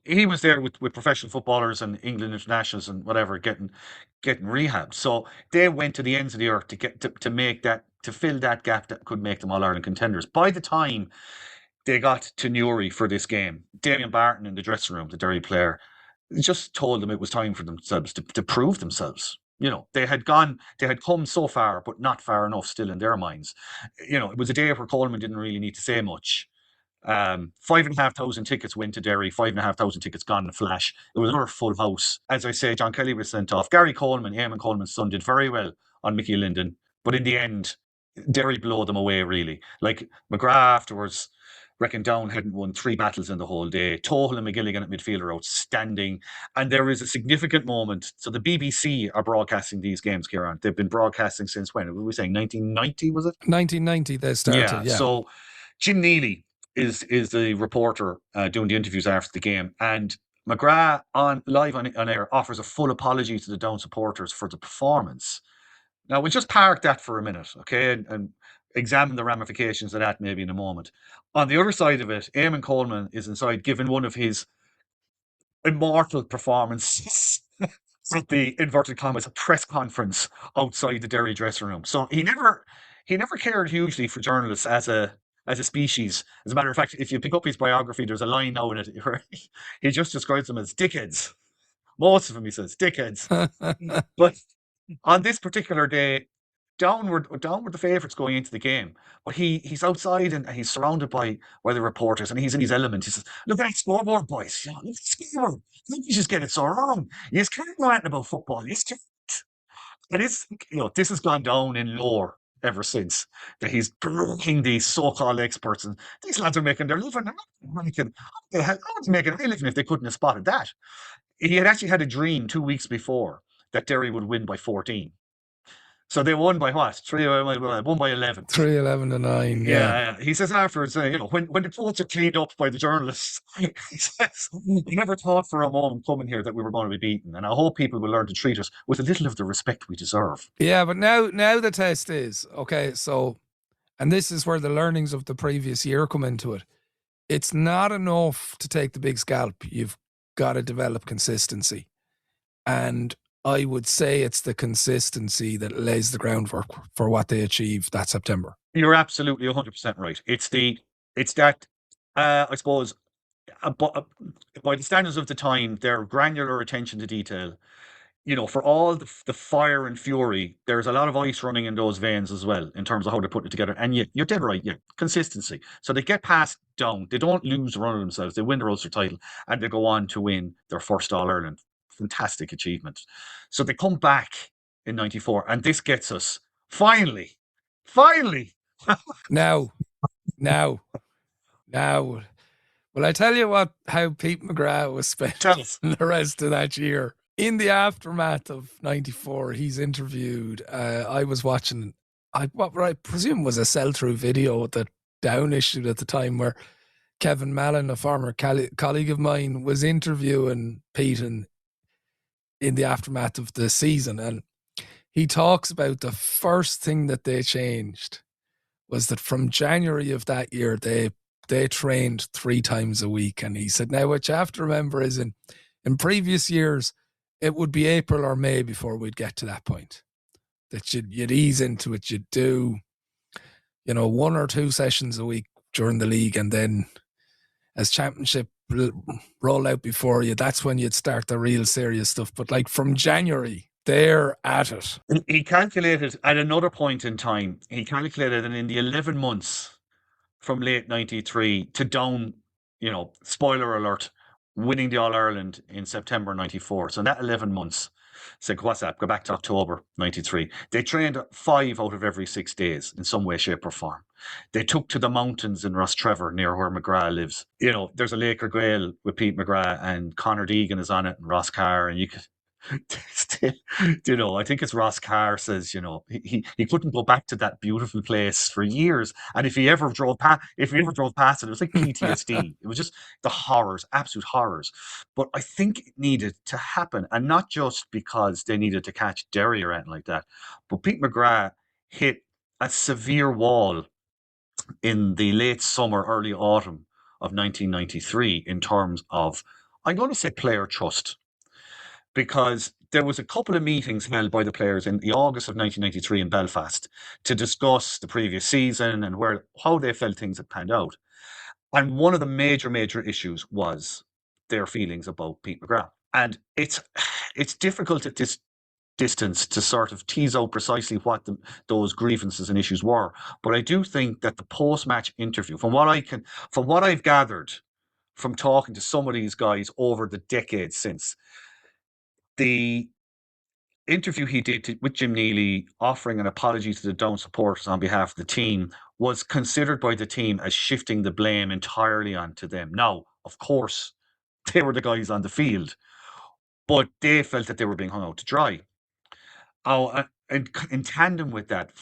he was there with professional footballers and England internationals and whatever getting rehab. So they went to the ends of the earth to fill that gap that could make them All Ireland contenders. By the time they got to Newry for this game, Damien Barton in the dressing room, the Derry player, just told them it was time for themselves to prove themselves. They had come so far, but not far enough still in their minds. It was a day where Coleman didn't really need to say much. 5,500 tickets went to Derry, 5,500 tickets gone in a flash. It was another full house. As I say, John Kelly was sent off. Gary Coleman, Eamon Coleman's son, did very well on Mickey Linden, but in the end, Derry blew them away, really. Like McGrath afterwards reckoned Down hadn't won 3 battles in the whole day. Tohill and McGilligan at midfield are outstanding. And there is a significant moment. So the BBC are broadcasting these games, Ciaran. They've been broadcasting since when? What were we saying? 1990, was it? 1990 they started, yeah. So Jim Neely is the reporter doing the interviews after the game. And McGrath live on air offers a full apology to the Down supporters for the performance. Now, we'll just park that for a minute, okay, and examine the ramifications of that maybe in a moment. On the other side of it, Eamon Coleman is inside giving one of his immortal performances at the inverted commas press conference outside the Derry dressing room. So he never cared hugely for journalists as a species. As a matter of fact, if you pick up his biography, there's a line now in it where he just describes them as dickheads. Most of them, he says, dickheads. But on this particular day, Down were the favourites going into the game. But he's outside and he's surrounded by the reporters and he's in his element. He says, look at that scoreboard, boys. Look at the scoreboard. You just get it so wrong. You just can't know anything about football. You just can't. And this has gone down in lore ever since, that he's bringing these so-called experts, and these lads are making their living. How was making a living if they couldn't have spotted that? He had actually had a dream 2 weeks before that Derry would win by 14. So they won by what? 1 by 11. 3-11 to 9. Yeah. He says afterwards, when the quotes are cleaned up by the journalists, he says, we never thought for a moment coming here that we were going to be beaten. And I hope people will learn to treat us with a little of the respect we deserve. Yeah, but now the test is, okay, so, and this is where the learnings of the previous year come into it. It's not enough to take the big scalp. You've got to develop consistency. And I would say it's the consistency that lays the groundwork for what they achieve that September. You're absolutely 100% right. It's the It's that, I suppose, by the standards of the time, their granular attention to detail, for all the fire and fury, there's a lot of ice running in those veins as well in terms of how they put it together. And you're dead right, consistency. So they get past Down. They don't lose run of themselves. They win the Ulster title and they go on to win their first All-Ireland. Fantastic achievement. So they come back in 94 and this gets us, finally, Now. Well, I tell you how Pete McGrath was spent tell us. the rest of that year. In the aftermath of 94, he's interviewed. I was watching what I presume was a sell-through video that Down issued at the time, where Kevin Mallon, a former colleague of mine, was interviewing Pete in the aftermath of the season. And he talks about the first thing that they changed was that from January of that year, they trained 3 times a week. And he said, now what you have to remember is in previous years, it would be April or May before we'd get to that point. That you'd ease into it. You'd do, 1 or 2 sessions a week during the league. And then as championship roll out before you, that's when you'd start the real serious stuff. But like from January, they're at it. He calculated at another point in time, that in the 11 months from late 93 to Down, spoiler alert, winning the All-Ireland in September 94. So in that 11 months, said, what's that? Go back to October 93. They trained 5 out of every 6 days in some way, shape or form. They took to the mountains in Rostrevor near where McGrath lives. There's a Laker Grail with Pete McGrath and Conor Deegan is on it and Ross Carr, and you could still, I think it's Ross Carr says, he couldn't go back to that beautiful place for years. And if he ever drove past it, it was like PTSD. It was just the horrors, absolute horrors. But I think it needed to happen. And not just because they needed to catch Derry or anything like that. But Pete McGrath hit a severe wall in the late summer, early autumn of 1993 in terms of, I'm going to say, player trust. Because there was a couple of meetings held by the players in the August of 1993 in Belfast to discuss the previous season and how they felt things had panned out. And one of the major issues was their feelings about Pete McGrath. And it's difficult at this distance to sort of tease out precisely what those grievances and issues were. But I do think that the post-match interview, from what I've gathered from talking to some of these guys over the decades since, the interview he did with Jim Neely offering an apology to the Down supporters on behalf of the team was considered by the team as shifting the blame entirely onto them. Now, of course, they were the guys on the field, but they felt that they were being hung out to dry. And in tandem with that,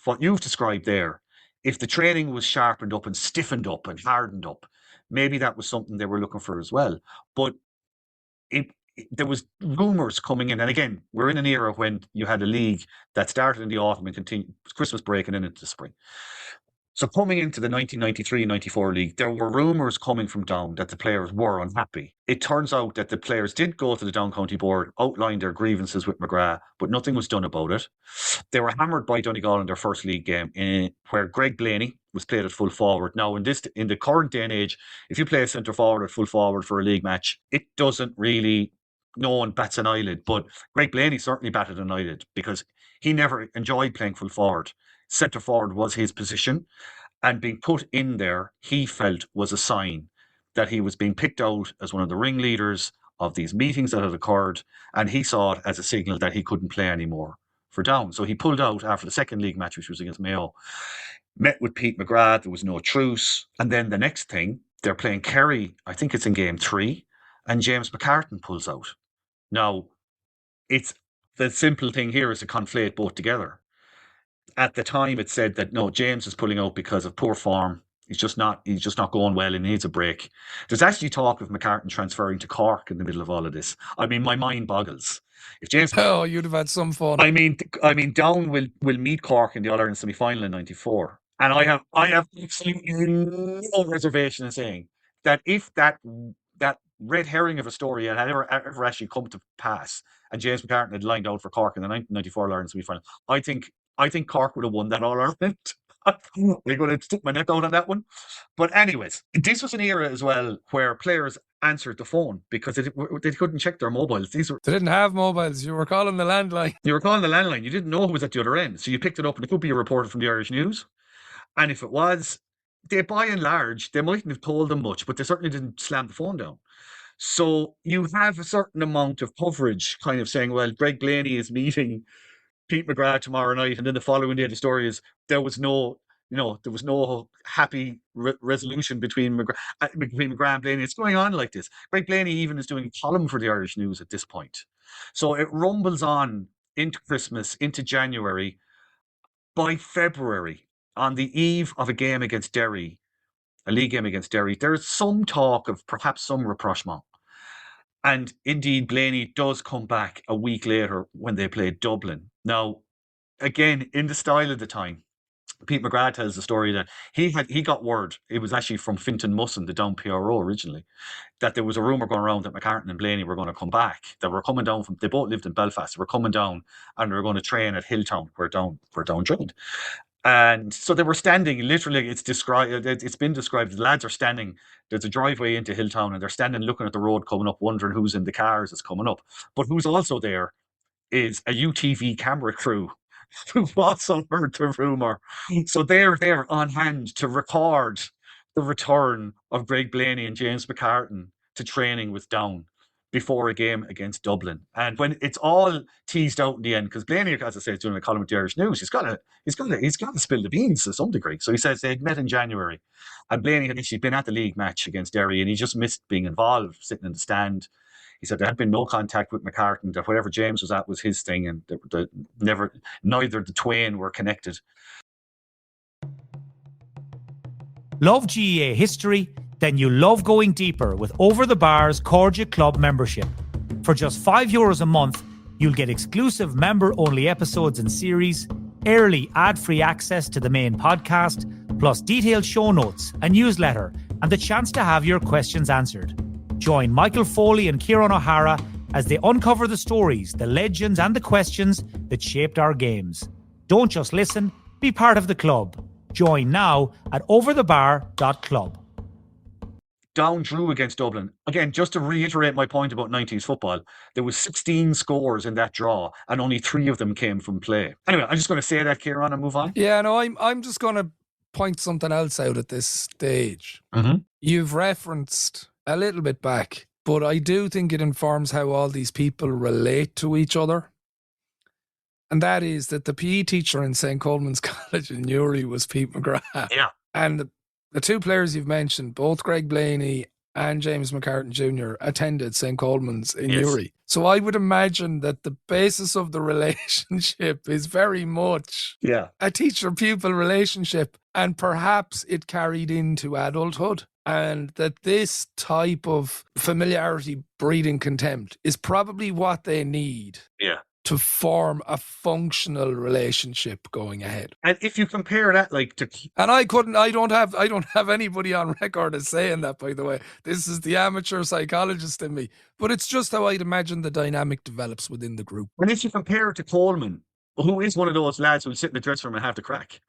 what you've described there, if the training was sharpened up and stiffened up and hardened up, maybe that was something they were looking for as well. But there was rumours coming in, and again, we're in an era when you had a league that started in the autumn and continued Christmas break and then into the spring. So coming into the 1993-94 league, there were rumours coming from Down that the players were unhappy. It turns out that the players did go to the Down County Board, outline their grievances with McGrath, but nothing was done about it. They were hammered by Donegal in their first league game, where Greg Blaney was played at full forward. Now, in the current day and age, if you play a centre forward at full forward for a league match, it doesn't really, no one bats an eyelid. But Greg Blaney certainly batted an eyelid because he never enjoyed playing full forward. Centre forward was his position, and being put in there, he felt, was a sign that he was being picked out as one of the ringleaders of these meetings that had occurred, and he saw it as a signal that he couldn't play anymore for Down. So he pulled out after the second league match, which was against Mayo, met with Pete McGrath, there was no truce, and then the next thing, they're playing Kerry, I think it's in game 3, and James McCartan pulls out. Now, it's the simple thing here is to conflate both together. At the time, it said that no, James is pulling out because of poor form. He's just not going well and needs a break. There's actually talk of McCartan transferring to Cork in the middle of all of this. I mean, my mind boggles. If James, you'd have had some fun. I mean, Down will meet Cork in the All-Ireland semi-final in '94, and I have absolutely no reservation in saying that if that red herring of a story had ever actually come to pass, and James McCartan had lined out for Cork in the 1994 All-Ireland semi-final, I think Cork would have won that All-Ireland. I'm going to stick my neck out on that one. But anyways, this was an era as well where players answered the phone because they couldn't check their mobiles. They didn't have mobiles. You were calling the landline. You were calling the landline. You didn't know who was at the other end. So you picked it up and it could be a reporter from the Irish News. And if it was, they by and large, they mightn't have told them much, but they certainly didn't slam the phone down. So you have a certain amount of coverage kind of saying, well, Greg Blaney is meeting Pete McGrath tomorrow night. And then the following day, the story is there was no happy resolution between McGrath and Blaney. It's going on like this. Greg Blaney even is doing a column for the Irish News at this point. So it rumbles on into Christmas, into January. By February, on the eve of a game against Derry, a league game against Derry, there's some talk of perhaps some rapprochement. And indeed, Blaney does come back a week later when they played Dublin. Now, again, in the style of the time, Pete McGrath tells the story that he got word, it was actually from Fintan Musson, the down PRO originally, that there was a rumour going around that McCartan and Blaney were going to come back. They were coming down they both lived in Belfast, they were coming down and they were going to train at Hilltown, where Down trained. And so they were standing, literally, it's been described, the lads are standing, there's a driveway into Hilltown and they're standing looking at the road coming up, wondering who's in the cars that's coming up. But who's also there is a UTV camera crew who also heard the rumour. So they're there on hand to record the return of Greg Blaney and James McCartan to training with Down before a game against Dublin. And when it's all teased out in the end, because Blaney, as I say, is doing a column with the Irish News, he's got to spill the beans to some degree. So he says they'd met in January, and Blaney had actually been at the league match against Derry, and he just missed being involved, sitting in the stand. He said there had been no contact with McCartan, that whatever James was at was his thing, and neither the twain were connected. Love GAA history? Then you love going deeper with Over the Bar's Cordia Club membership. For just €5 a month, you'll get exclusive member-only episodes and series, early ad-free access to the main podcast, plus detailed show notes, a newsletter, and the chance to have your questions answered. Join Michael Foley and Ciaran O'Hara as they uncover the stories, the legends, and the questions that shaped our games. Don't just listen, be part of the club. Join now at overthebar.club. Down drew against Dublin. Again, just to reiterate my point about 90s football, there was 16 scores in that draw and only 3 of them came from play. Anyway, I'm just going to say that, Ciaran, and move on. Yeah, no, I'm just going to point something else out at this stage. Mm-hmm. You've referenced a little bit back, but I do think it informs how all these people relate to each other. And that is that the PE teacher in St. Coleman's College in Newry was Pete McGrath. Yeah. And the two players you've mentioned, both Greg Blaney and James McCartan Jr., attended St. Coleman's in Newry. So I would imagine that the basis of the relationship is very much a teacher-pupil relationship, and perhaps it carried into adulthood. And that this type of familiarity breeding contempt is probably what they need to form a functional relationship going ahead. And if you compare that, and I don't have anybody on record as saying that, by the way. This is the amateur psychologist in me. But it's just how I'd imagine the dynamic develops within the group. And if you compare it to Coleman, who is one of those lads who would sit in the dressing room and have the crack.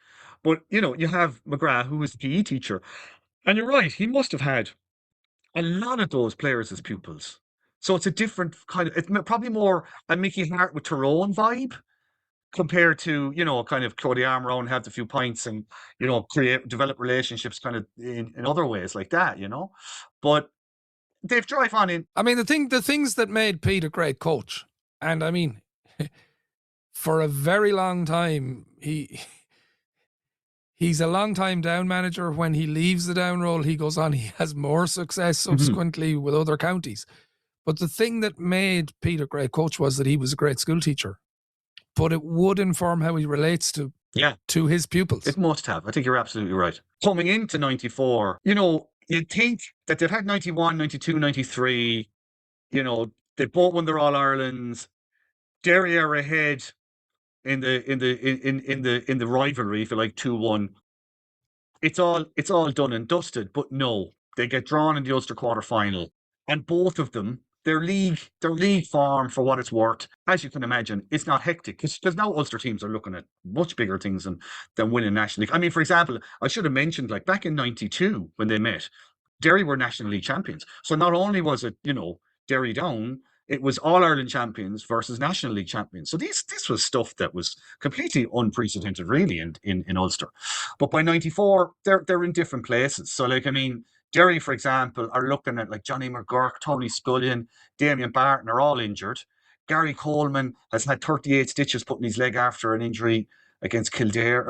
But, you have McGrath, who is the PE teacher. And you're right, he must have had a lot of those players as pupils. So it's a different kind of, it's probably more a Mickey Hart with Tyrone vibe compared to, kind of throw the arm around, have the few pints and, develop relationships kind of in other ways like that, But they've drive on in. I mean, the things that made Pete a great coach, and I mean, for a very long time, he's a long-time Down manager. When he leaves the Down role, he goes on, he has more success subsequently with other counties. But the thing that made Pete a great coach was that he was a great school teacher. But it would inform how he relates to his pupils. It must have. I think you're absolutely right. Coming into 94, you'd think that they've had 91, 92, 93, they both won their All-Irelands. Derry are ahead in the rivalry, if you like, 2-1. It's all done and dusted, but no, they get drawn in the Ulster quarter-final. And both of them, their league form, for what it's worth, as you can imagine, it's not hectic because now Ulster teams are looking at much bigger things than winning National League. I mean, for example, I should have mentioned, like, back in '92 when they met, Derry were National League champions. So not only was it, Derry down, it was All Ireland champions versus National League champions. So this was stuff that was completely unprecedented, really, in Ulster. But by '94, they're in different places. So, like, I mean, Derry, for example, are looking at, like, Johnny McGurk, Tony Scullion, Damien Barton are all injured. Gary Coleman has had 38 stitches put in his leg after an injury against Kildare,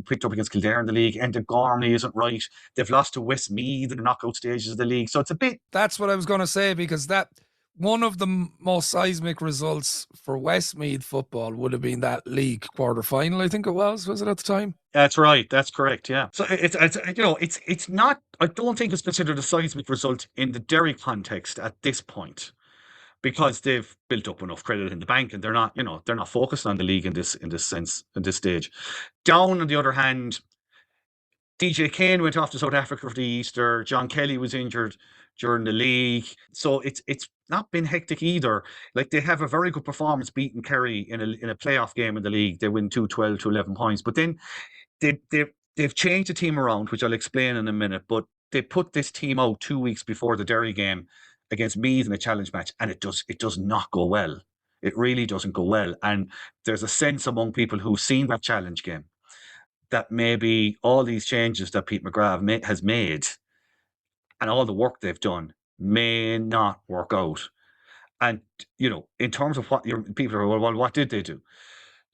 picked up against Kildare in the league. Enda Gormley isn't right. They've lost to Westmeath in the knockout stages of the league. So it's a bit. That's what I was going to say, because that one of the most seismic results for Westmeath football would have been that league quarter final. I think it was it at the time? That's right. That's correct. Yeah. So it's not. I don't think it's considered a seismic result in the Derry context at this point, because they've built up enough credit in the bank and they're not focused on the league in this sense at this stage. Down, on the other hand, DJ Kane went off to South Africa for the Easter. John Kelly was injured during the league. So it's not been hectic either. Like, they have a very good performance beating Kerry in a playoff game in the league. They win 2-12 to 11 points. But then they've changed the team around, which I'll explain in a minute. But they put this team out 2 weeks before the Derry game against Meath in a challenge match, and it does not go well. It really doesn't go well. And there's a sense among people who've seen that challenge game that maybe all these changes that Pete McGrath has made and all the work they've done may not work out. And, in terms of what people are, well, what did they do?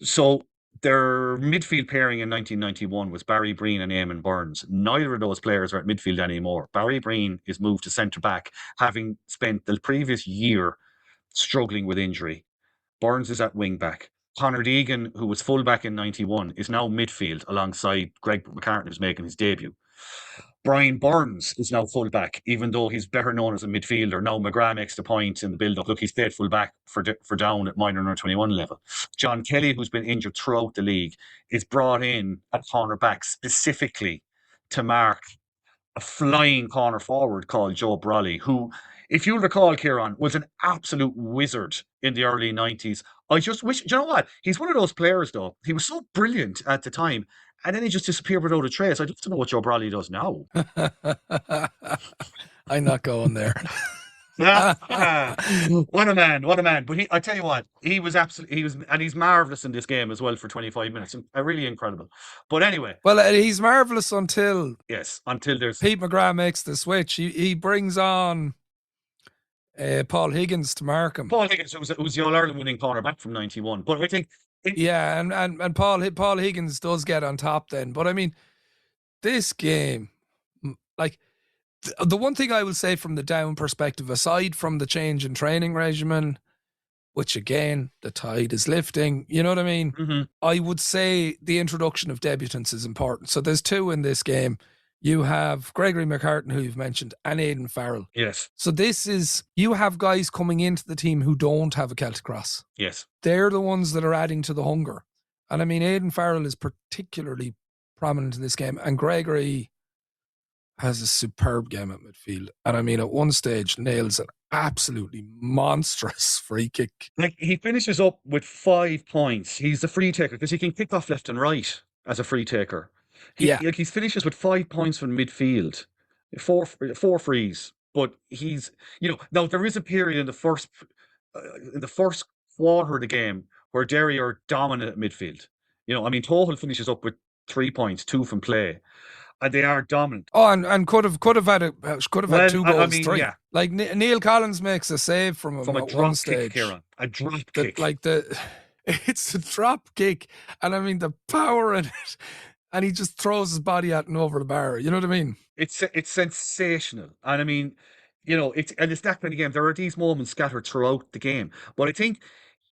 So their midfield pairing in 1991 was Barry Breen and Eamon Burns. Neither of those players are at midfield anymore. Barry Breen is moved to centre-back, having spent the previous year struggling with injury. Burns is at wing-back. Conor Deegan, who was full-back in 91, is now midfield alongside Greg McCartney, who's making his debut. Brian Burns is now full-back, even though he's better known as a midfielder. Now McGrath makes the point in the build-up. Look, he's played full-back for Down at minor under 21 level. John Kelly, who's been injured throughout the league, is brought in at cornerback specifically to mark a flying corner forward called Joe Brolly, who, if you'll recall, Ciaran, was an absolute wizard in the early 90s. I just wish, you know what? He's one of those players, though. He was so brilliant at the time, and then he just disappeared without a trace. I just don't know what Joe Brolly does now. I'm not going there. What a man. But I tell you what, and he's marvellous in this game as well for 25 minutes. Really incredible. But anyway. Well, he's marvellous until there's Pete McGrath makes the switch. He brings on Paul Higgins to mark him. Paul Higgins, who was the All-Ireland winning cornerback from 91. But I think... and Paul Higgins does get on top then. But I mean, this game, like, the one thing I will say from the Down perspective, aside from the change in training regimen, which again, the tide is lifting, you know what I mean? Mm-hmm. I would say the introduction of debutants is important. So there's two in this game. You have Gregory McCartan, who you've mentioned, and Aidan Farrell. Yes. So you have guys coming into the team who don't have a Celtic cross. Yes. They're the ones that are adding to the hunger. And I mean, Aidan Farrell is particularly prominent in this game, and Gregory has a superb game at midfield. And I mean, at one stage, nails an absolutely monstrous free kick. Like, he finishes up with 5 points. He's the free taker because he can kick off left and right as a free taker. He finishes with 5 points from midfield, four frees. But he's, now there is a period in the first quarter of the game where Derry are dominant at midfield. Total finishes up with 3 points, 2 from play. And they are dominant. Oh, and could have had 2 goals, 3. Yeah. Like Neil Collins makes a save from a drop kick, Ciaran. A drop kick. It's a drop kick, and I mean the power in it, and he just throws his body out and over the bar. You know what I mean? It's sensational, and I mean, it's that kind of game. There are these moments scattered throughout the game, but I think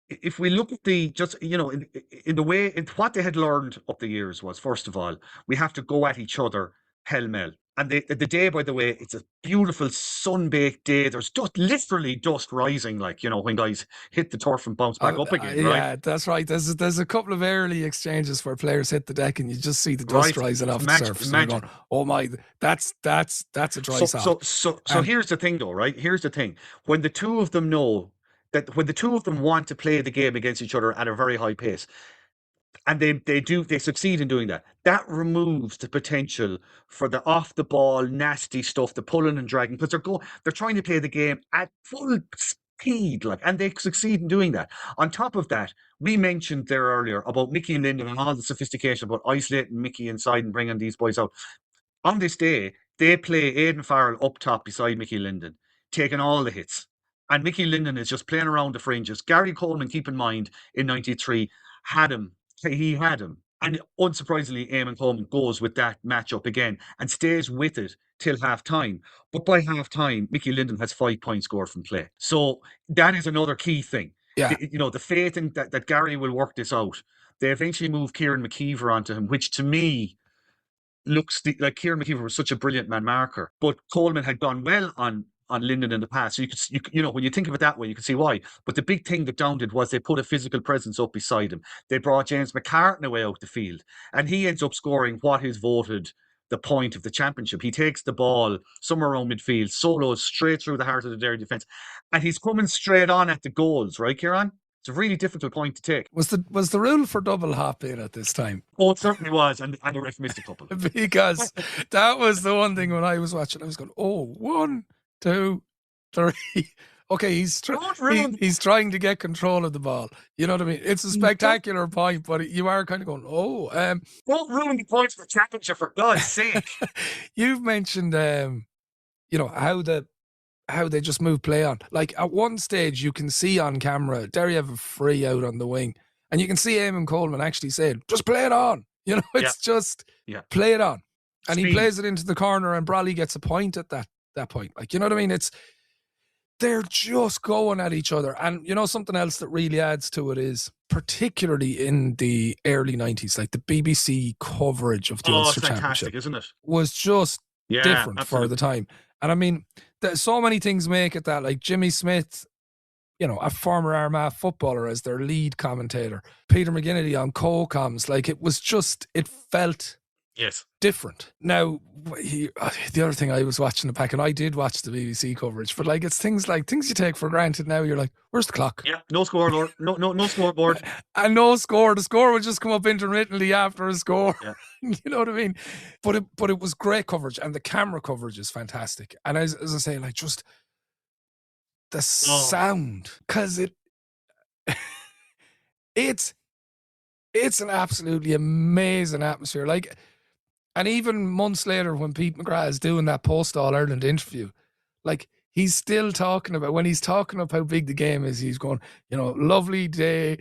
if we look at in the way, what they had learned up the years was, first of all, we have to go at each other pell-mell. And the day, by the way, it's a beautiful sun-baked day. There's literally dust rising, like, when guys hit the turf and bounce back up again, right? Yeah, that's right. There's a couple of early exchanges where players hit the deck and you just see the dust Right. rising It's off the magic, surface. And you're going, oh my, that's a dry sock. So here's the thing, though, right? Here's the thing. When the two of them want to play the game against each other at a very high pace, and they succeed in doing that, that removes the potential for the off the ball nasty stuff, the pulling and dragging, because they're trying to play the game at full speed, like, and they succeed in doing that. On top of that, we mentioned there earlier about Mickey and Linden and all the sophistication about isolating Mickey inside and bringing these boys out. On this day, they play Aidan Farrell up top beside Mickey Linden, taking all the hits. And Mickey Linden is just playing around the fringes. Gary Coleman, keep in mind, in 93, had him. He had him. And unsurprisingly, Eamon Coleman goes with that matchup again and stays with it till half time. But by half time, Mickey Linden has 5 points scored from play. So that is another key thing. Yeah. The faith in that Gary will work this out. They eventually move Ciaran McKeever onto him, which to me looks like Ciaran McKeever was such a brilliant man marker. But Coleman had gone well on Linden in the past. So when you think of it that way, you can see why. But the big thing that Down did was they put a physical presence up beside him. They brought James McCartan away out the field, and he ends up scoring what is voted the point of the championship. He takes the ball somewhere around midfield, solos straight through the heart of the Derry defence, and he's coming straight on at the goals, right, Ciaran? It's a really difficult point to take. Was the rule for double hop in at this time? Oh, it certainly was, and the ref missed a couple. Because that was the one thing when I was watching, I was going, 1, 2, 3. Okay, he's trying to get control of the ball. You know what I mean? It's a spectacular point, but you are kind of going, don't ruin the points for the championship, for God's sake. You've mentioned, how they just move play on. Like at one stage, you can see on camera, Derry have a free out on the wing, and you can see Eamon Coleman actually saying, just play it on. It's just play it on. And he plays it into the corner, and Brawley gets a point at that point. Like, you know what I mean? They're just going at each other. And something else that really adds to it is, particularly in the early 90s, like the BBC coverage of the Ulster Championship, isn't it? Was just different absolutely. for the time. And I mean, so many things make it that, like Jimmy Smith, a former Armagh footballer, as their lead commentator, Peter McGinnity on co-coms, like it felt different. Now, the other thing, I was watching the pack, and I did watch the BBC coverage, but like it's things you take for granted now. You're like, where's the clock? Yeah, no scoreboard, no scoreboard, and no score. The score would just come up intermittently after a score. Yeah. You know what I mean? But it was great coverage, and the camera coverage is fantastic. And as I say, like just the sound, because it's an absolutely amazing atmosphere. Like, and even months later, when Pete McGrath is doing that post All Ireland interview, like he's still talking about, when he's talking about how big the game is, he's going, lovely day,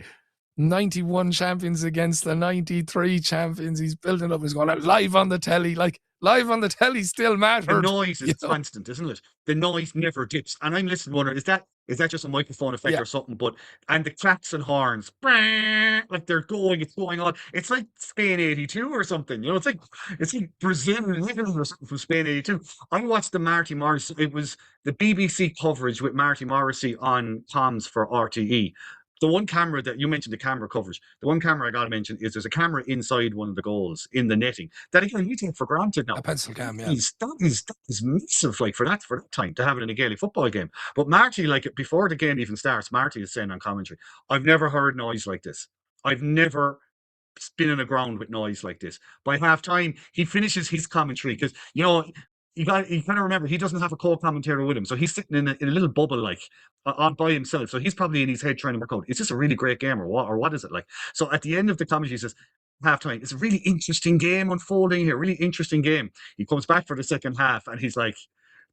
91 champions against the 93 champions. He's building up. He's going live on the telly. Like live on the telly still mattered. The noise is constant, isn't it? The noise never dips. And I'm listening, wondering, is that just a microphone effect or something? And the claps and horns, like it's going on. It's like Spain '82 or something. It's like Brazil or something from Spain '82. I watched the Marty Morrissey. It was the BBC coverage with Marty Morrissey on comms for RTE. The one camera that you mentioned, the camera coverage, the one camera I got to mention is there's a camera inside one of the goals in the netting that, again, we take for granted now. A pencil cam, yeah. That is massive, like, for that time to have it in a Gaelic football game. But Marty, like, before the game even starts, Marty is saying on commentary, I've never heard noise like this. I've never been in a ground with noise like this. By half time, he finishes his commentary because, you kind of remember, he doesn't have a co-commentator with him, so he's sitting in a little bubble, like, on by himself. So he's probably in his head trying to work out, is this a really great game or what is it like? So at the end of the commentary, he says, halftime, it's a really interesting game unfolding here, really interesting game. He comes back for the second half, and he's like,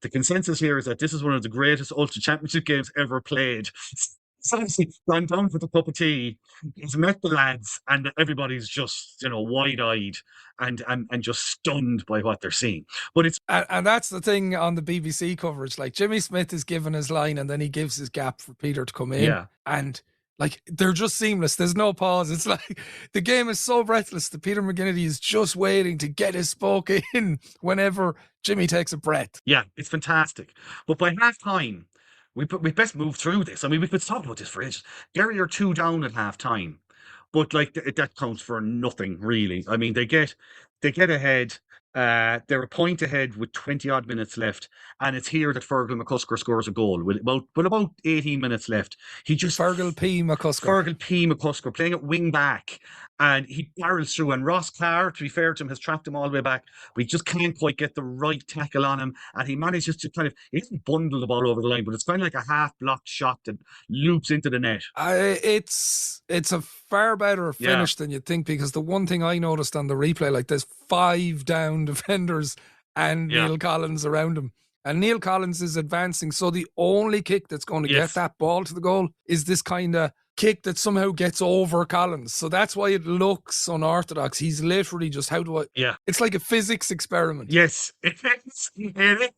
the consensus here is that this is one of the greatest Ulster Championship games ever played. He's obviously gone down for the cup of tea. He's met the lads, and everybody's just, wide-eyed and just stunned by what they're seeing. But it's and that's the thing on the BBC coverage. Like Jimmy Smith is given his line, and then he gives his gap for Peter to come in. Yeah. And Like, they're just seamless. There's no pause. It's like the game is so breathless that Peter McGinnity is just waiting to get his spoke in whenever Jimmy takes a breath. Yeah, it's fantastic. But by half time, we best move through this. I mean, we could talk about this for ages. Derry are 2 down at half time, but like that counts for nothing really. I mean, they get ahead. They're a point ahead with 20 odd minutes left, and it's here that Fergal McCusker scores a goal with about 18 minutes left. He just Fergal P. McCusker playing at wing back, and he barrels through. And Ross Carr, to be fair to him, has tracked him all the way back. We just can't quite get the right tackle on him, and he manages to he doesn't bundle the ball over the line, but it's kind of like a half blocked shot that loops into the net. It's a far better finish than you'd think, because the one thing I noticed on the replay, like, there's 5 down defenders and Neil Collins around him. And Neil Collins is advancing, so the only kick that's going to get that ball to the goal is this kind of kick that somehow gets over Collins. So that's why it looks unorthodox. He's literally just, it's like a physics experiment. Yes, it is. It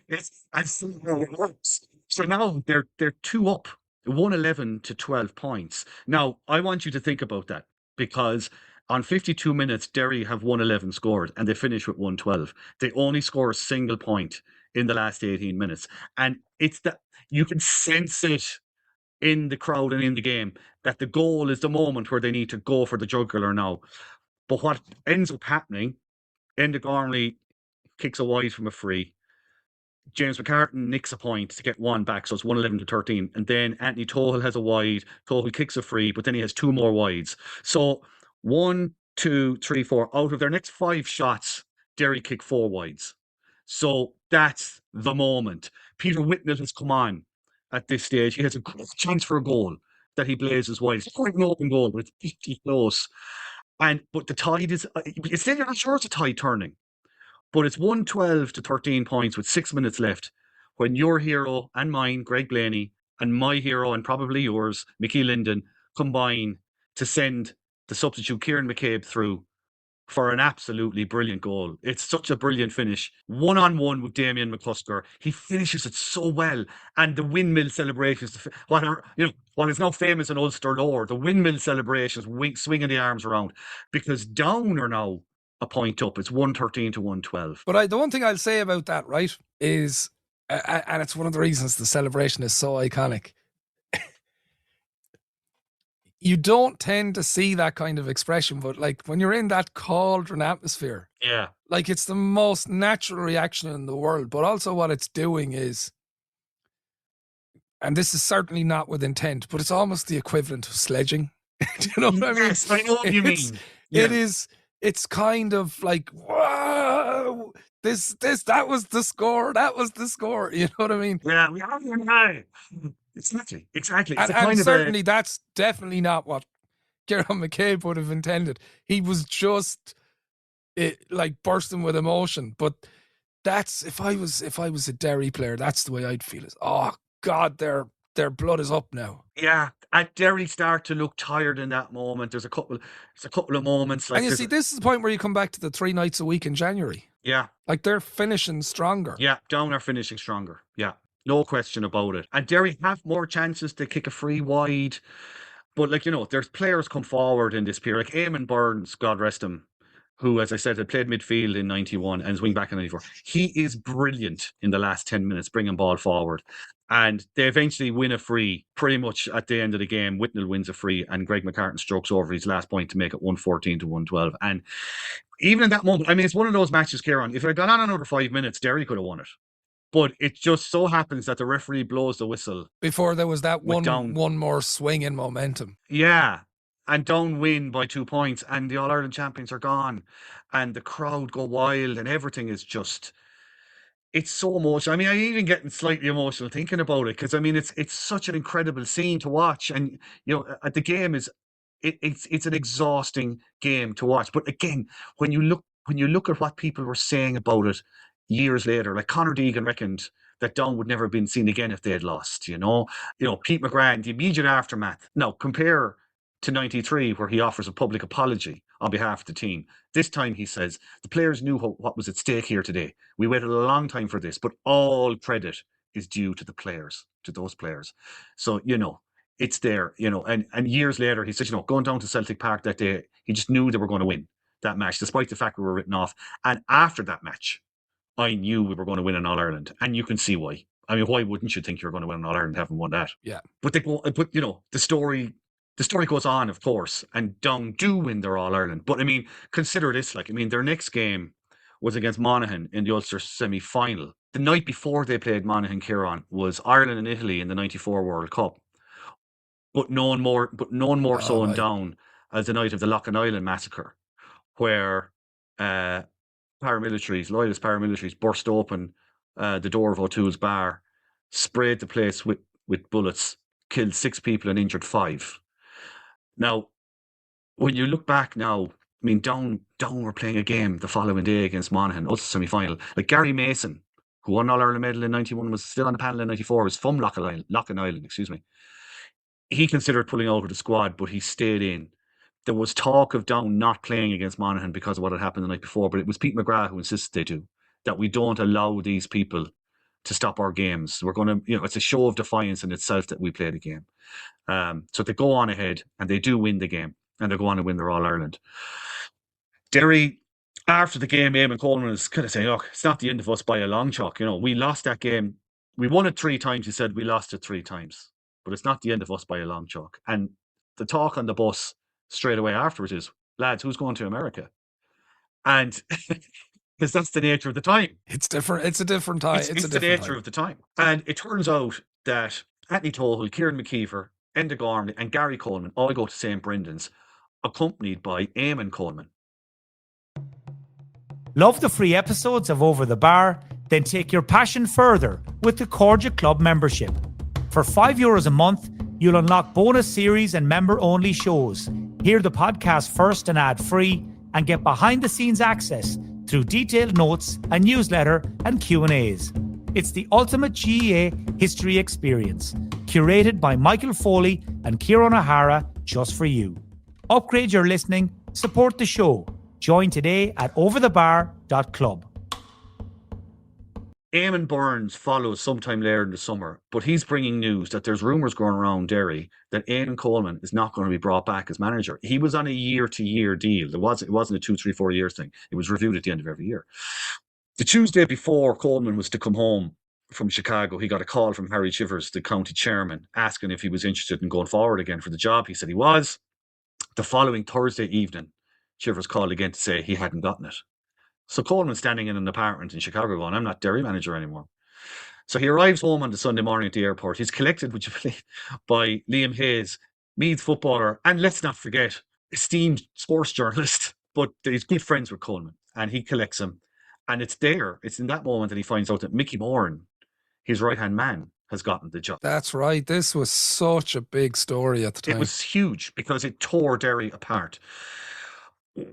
is. And so it works. So now they're 2 up, 111 to 12 points. Now, I want you to think about that, because on 52 minutes, Derry have 111 scored and they finish with 112. They only score a single point in the last 18 minutes. And it's that you can sense it in the crowd and in the game that the goal is the moment where they need to go for the jugular now. But what ends up happening, Enda Gormley kicks a wide from a free. James McCartan nicks a point to get 1 back, so it's 111 to 13. And then Anthony Tohill has a wide. Tohill kicks a free, but then he has 2 more wides. So 1, 2, 3, 4. Out of their next 5 shots, Derry kick 4 wides. So that's the moment. Peter Whitnell has come on at this stage. He has a great chance for a goal that he blazes wide. It's quite an open goal, but it's pretty close. But the tide is, it's you're not sure it's a tide turning. But it's 112 to 13 points with 6 minutes left, when your hero and mine, Greg Blaney, and my hero and probably yours, Mickey Linden, combine to send the substitute Ciaran McCabe through for an absolutely brilliant goal. It's such a brilliant finish. 1-on-1 with Damien McCusker. He finishes it so well. And the windmill celebrations, what is now famous in Ulster lore, the windmill celebrations, swinging the arms around, because Down are now a point up. It's 113 to 112. But the one thing I'll say about that, right, is, and it's one of the reasons the celebration is so iconic, you don't tend to see that kind of expression, but like when you're in that cauldron atmosphere, like, it's the most natural reaction in the world. But also what it's doing is, and this is certainly not with intent, but it's almost the equivalent of sledging. Do you know what I mean? Yes, I know what you mean. It's kind of like, whoa, that was the score. That was the score. You know what I mean? Yeah, we have now. Exactly. And certainly that's definitely not what Ciaran McCabe would have intended. He was just like bursting with emotion. But that's, if I was a Derry player, that's the way I'd feel. Is, oh God, their blood is up now. Yeah, at Derry start to look tired in that moment. There's a couple of moments. Like, and you see, this is the point where you come back to the 3 nights a week in January. Yeah. Like, they're finishing stronger. Yeah, Down are finishing stronger. Yeah, no question about it. And Derry have more chances to kick a free wide. But, like, there's players come forward in this period. Like Eamon Burns, God rest him, who, as I said, had played midfield in 91 and is wing back in 94. He is brilliant in the last 10 minutes, bringing ball forward. And they eventually win a free pretty much at the end of the game. Whitnell wins a free and Greg McCartan strokes over his last point to make it 114 to 112. And even in that moment, I mean, it's one of those matches, Ciaran, if it had gone on another 5 minutes, Derry could have won it. But it just so happens that the referee blows the whistle. Before there was that one more swing in momentum. Yeah. And Down win by 2 points, and the All-Ireland champions are gone. And the crowd go wild, and everything is just... It's so emotional. I mean, I'm even getting slightly emotional thinking about it, because I mean, it's such an incredible scene to watch, and the game is it's an exhausting game to watch. But again, when you look at what people were saying about it years later, like Conor Deegan reckoned that Down would never have been seen again if they had lost. Pete McGrath, the immediate aftermath. Now compare to 93, where he offers a public apology on behalf of the team. This time he says, the players knew what was at stake here today. We waited a long time for this, but all credit is due to the players, to those players. So, it's there, and years later, he said, going down to Celtic Park that day, he just knew they were going to win that match, despite the fact we were written off. And after that match, I knew we were going to win an All-Ireland, and you can see why. I mean, why wouldn't you think you're going to win an All-Ireland having won that? Yeah. But the story goes on, of course, and Down do win their All-Ireland. But I mean, consider this, their next game was against Monaghan in the Ulster semi-final. The night before they played Monaghan Ciaran was Ireland and Italy in the 94 World Cup. But none more so in Down as the night of the Loughlin Island massacre, where loyalist paramilitaries burst open the door of O'Toole's bar, sprayed the place with bullets, killed 6 people and injured 5. Now, when you look back now, I mean, Down were playing a game the following day against Monaghan, Ulster semi-final. Like Gary Mason, who won All-Ireland medal in 91, was still on the panel in 94, was from Loughlin Island, He considered pulling out of the squad, but he stayed in. There was talk of Down not playing against Monaghan because of what had happened the night before, but it was Pete McGrath who insisted they do, that we don't allow these people to stop our games. We're going to, it's a show of defiance in itself that we play the game. So they go on ahead and they do win the game, and they go on to win their All-Ireland. Derry, after the game, Eamon Coleman was kind of saying, look, it's not the end of us by a long chalk. We lost that game. We won it 3 times. He said we lost it 3 times, but it's not the end of us by a long chalk. And the talk on the bus straight away afterwards is, lads, who's going to America? And because that's the nature of the time. It's different. It's a different time. It's the nature of the time. And it turns out that Anthony Tohill, Ciaran McKeever, Enda Gormley and Gary Coleman all go to St. Brendan's, accompanied by Eamon Coleman. Love the free episodes of Over the Bar? Then take your passion further with the Cordia Club membership. For €5 a month, you'll unlock bonus series and member-only shows, hear the podcast first and ad-free, and get behind-the-scenes access through detailed notes, a newsletter, and Q&As. It's the ultimate GEA history experience, curated by Michael Foley and Ciaran O'Hara just for you. Upgrade your listening, support the show. Join today at overthebar.club. Eamon Burns follows sometime later in the summer, but he's bringing news that there's rumours going around Derry that Eamon Coleman is not going to be brought back as manager. He was on a year-to-year deal. It wasn't a 2, 3, 4 years thing. It was reviewed at the end of every year. The Tuesday before Coleman was to come home from Chicago, he got a call from Harry Chivers, the county chairman, asking if he was interested in going forward again for the job. He said he was. The following Thursday evening, Chivers called again to say he hadn't gotten it. So Coleman's standing in an apartment in Chicago going, I'm not Derry manager anymore. So he arrives home on the Sunday morning at the airport. He's collected, would you believe, by Liam Hayes, Meath footballer, and let's not forget, esteemed sports journalist, but he's good friends with Coleman, and he collects him. And it's in that moment that he finds out that Mickey Moran, his right-hand man, has gotten the job. That's right. This was such a big story at the time. It was huge because it tore Derry apart.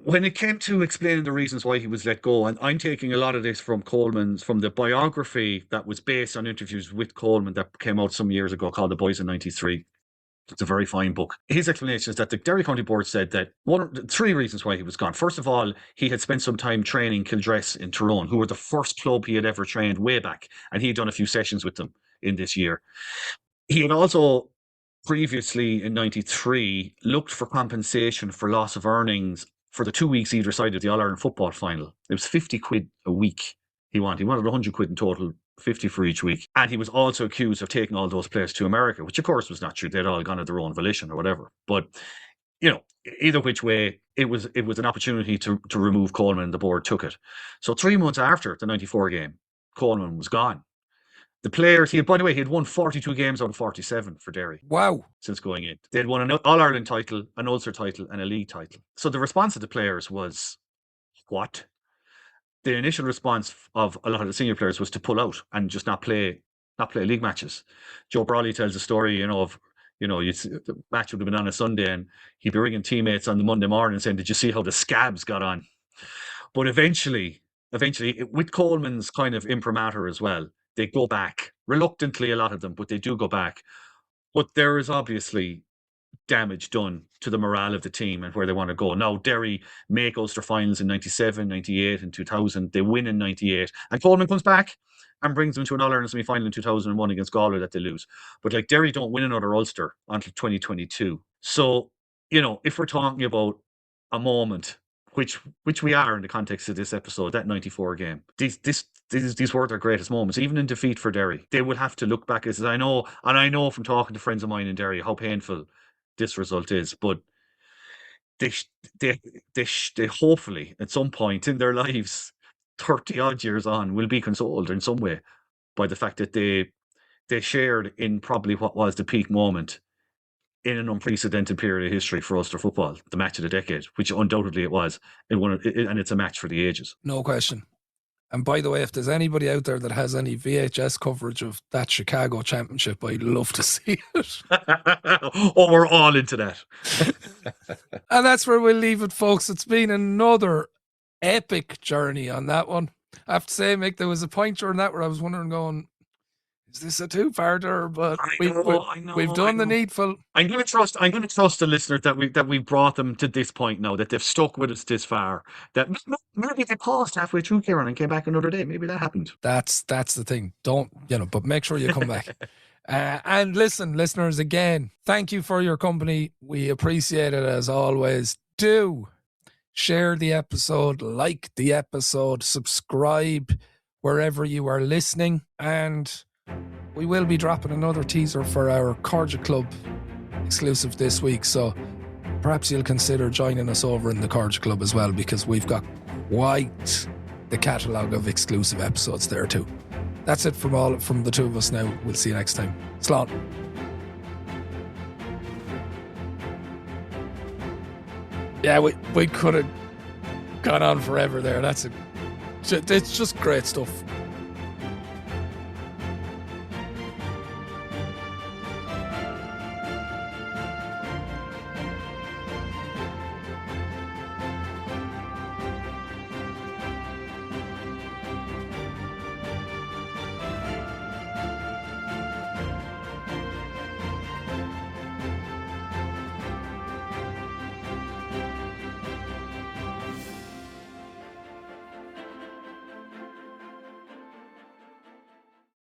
When it came to explaining the reasons why he was let go, and I'm taking a lot of this from the biography that was based on interviews with Coleman that came out some years ago called The Boys in 93. It's a very fine book. His explanation is that the Derry County Board said that 3 reasons why he was gone. First of all, he had spent some time training Kildress in Tyrone, who were the first club he had ever trained way back, and he had done a few sessions with them in this year. He had also previously in 93 looked for compensation for loss of earnings for the 2 weeks either side of the All-Ireland football final. It was 50 quid a week he wanted. He wanted 100 quid in total, 50 for each week. And he was also accused of taking all those players to America, which of course was not true. They'd all gone of their own volition or whatever. But, either which way, it was an opportunity to remove Coleman, and the board took it. So 3 months after the 94 game, Coleman was gone. The players, by the way, he had won 42 games out of 47 for Derry. Wow. Since going in. They'd won an All-Ireland title, an Ulster title, and a league title. So the response of the players was, what? The initial response of a lot of the senior players was to pull out and just not play league matches. Joe Brawley tells a story, the match would have been on a Sunday and he'd be ringing teammates on the Monday morning saying, did you see how the Scabs got on? But eventually, with Coleman's kind of imprimatur as well, they go back reluctantly, a lot of them, but they do go back. But there is obviously damage done to the morale of the team and where they want to go. Now, Derry make Ulster finals in 97, 98 and 2000. They win in 98. And Coleman comes back and brings them to an All-Ireland semi-final in 2001 against Galway that they lose. But like Derry don't win another Ulster until 2022. So, if we're talking about a moment, which we are in the context of this episode, that 94 game, these were their greatest moments, even in defeat for Derry. They will have to look back, as I know from talking to friends of mine in Derry, how painful this result is, but they hopefully at some point in their lives, 30 odd years on, will be consoled in some way by the fact that they shared in probably what was the peak moment in an unprecedented period of history for Ulster football, the match of the decade, which undoubtedly it was, and it's a match for the ages. No question. And by the way, if there's anybody out there that has any VHS coverage of that Chicago Championship, I'd love to see it. Oh, we're all into that. And that's where we'll leave it, folks. It's been another epic journey on that one. I have to say, Mick, there was a point during that where I was wondering, going, is this a two-parter? But we've done the needful. I'm going to trust the listeners that we brought them to this point now, that they've stuck with us this far. That maybe they paused halfway through, Ciaran, and came back another day. Maybe that happened. That's the thing. Don't, but make sure you come back. And listen, listeners, again, thank you for your company. We appreciate it as always. Do share the episode, like the episode, subscribe wherever you are listening, and we will be dropping another teaser for our Corja Club exclusive this week, so perhaps you'll consider joining us over in the Corja Club as well, because we've got quite the catalogue of exclusive episodes there too. That's it from the two of us now. We'll see you next time. Slán. Yeah, we could have gone on forever there. It's just great stuff.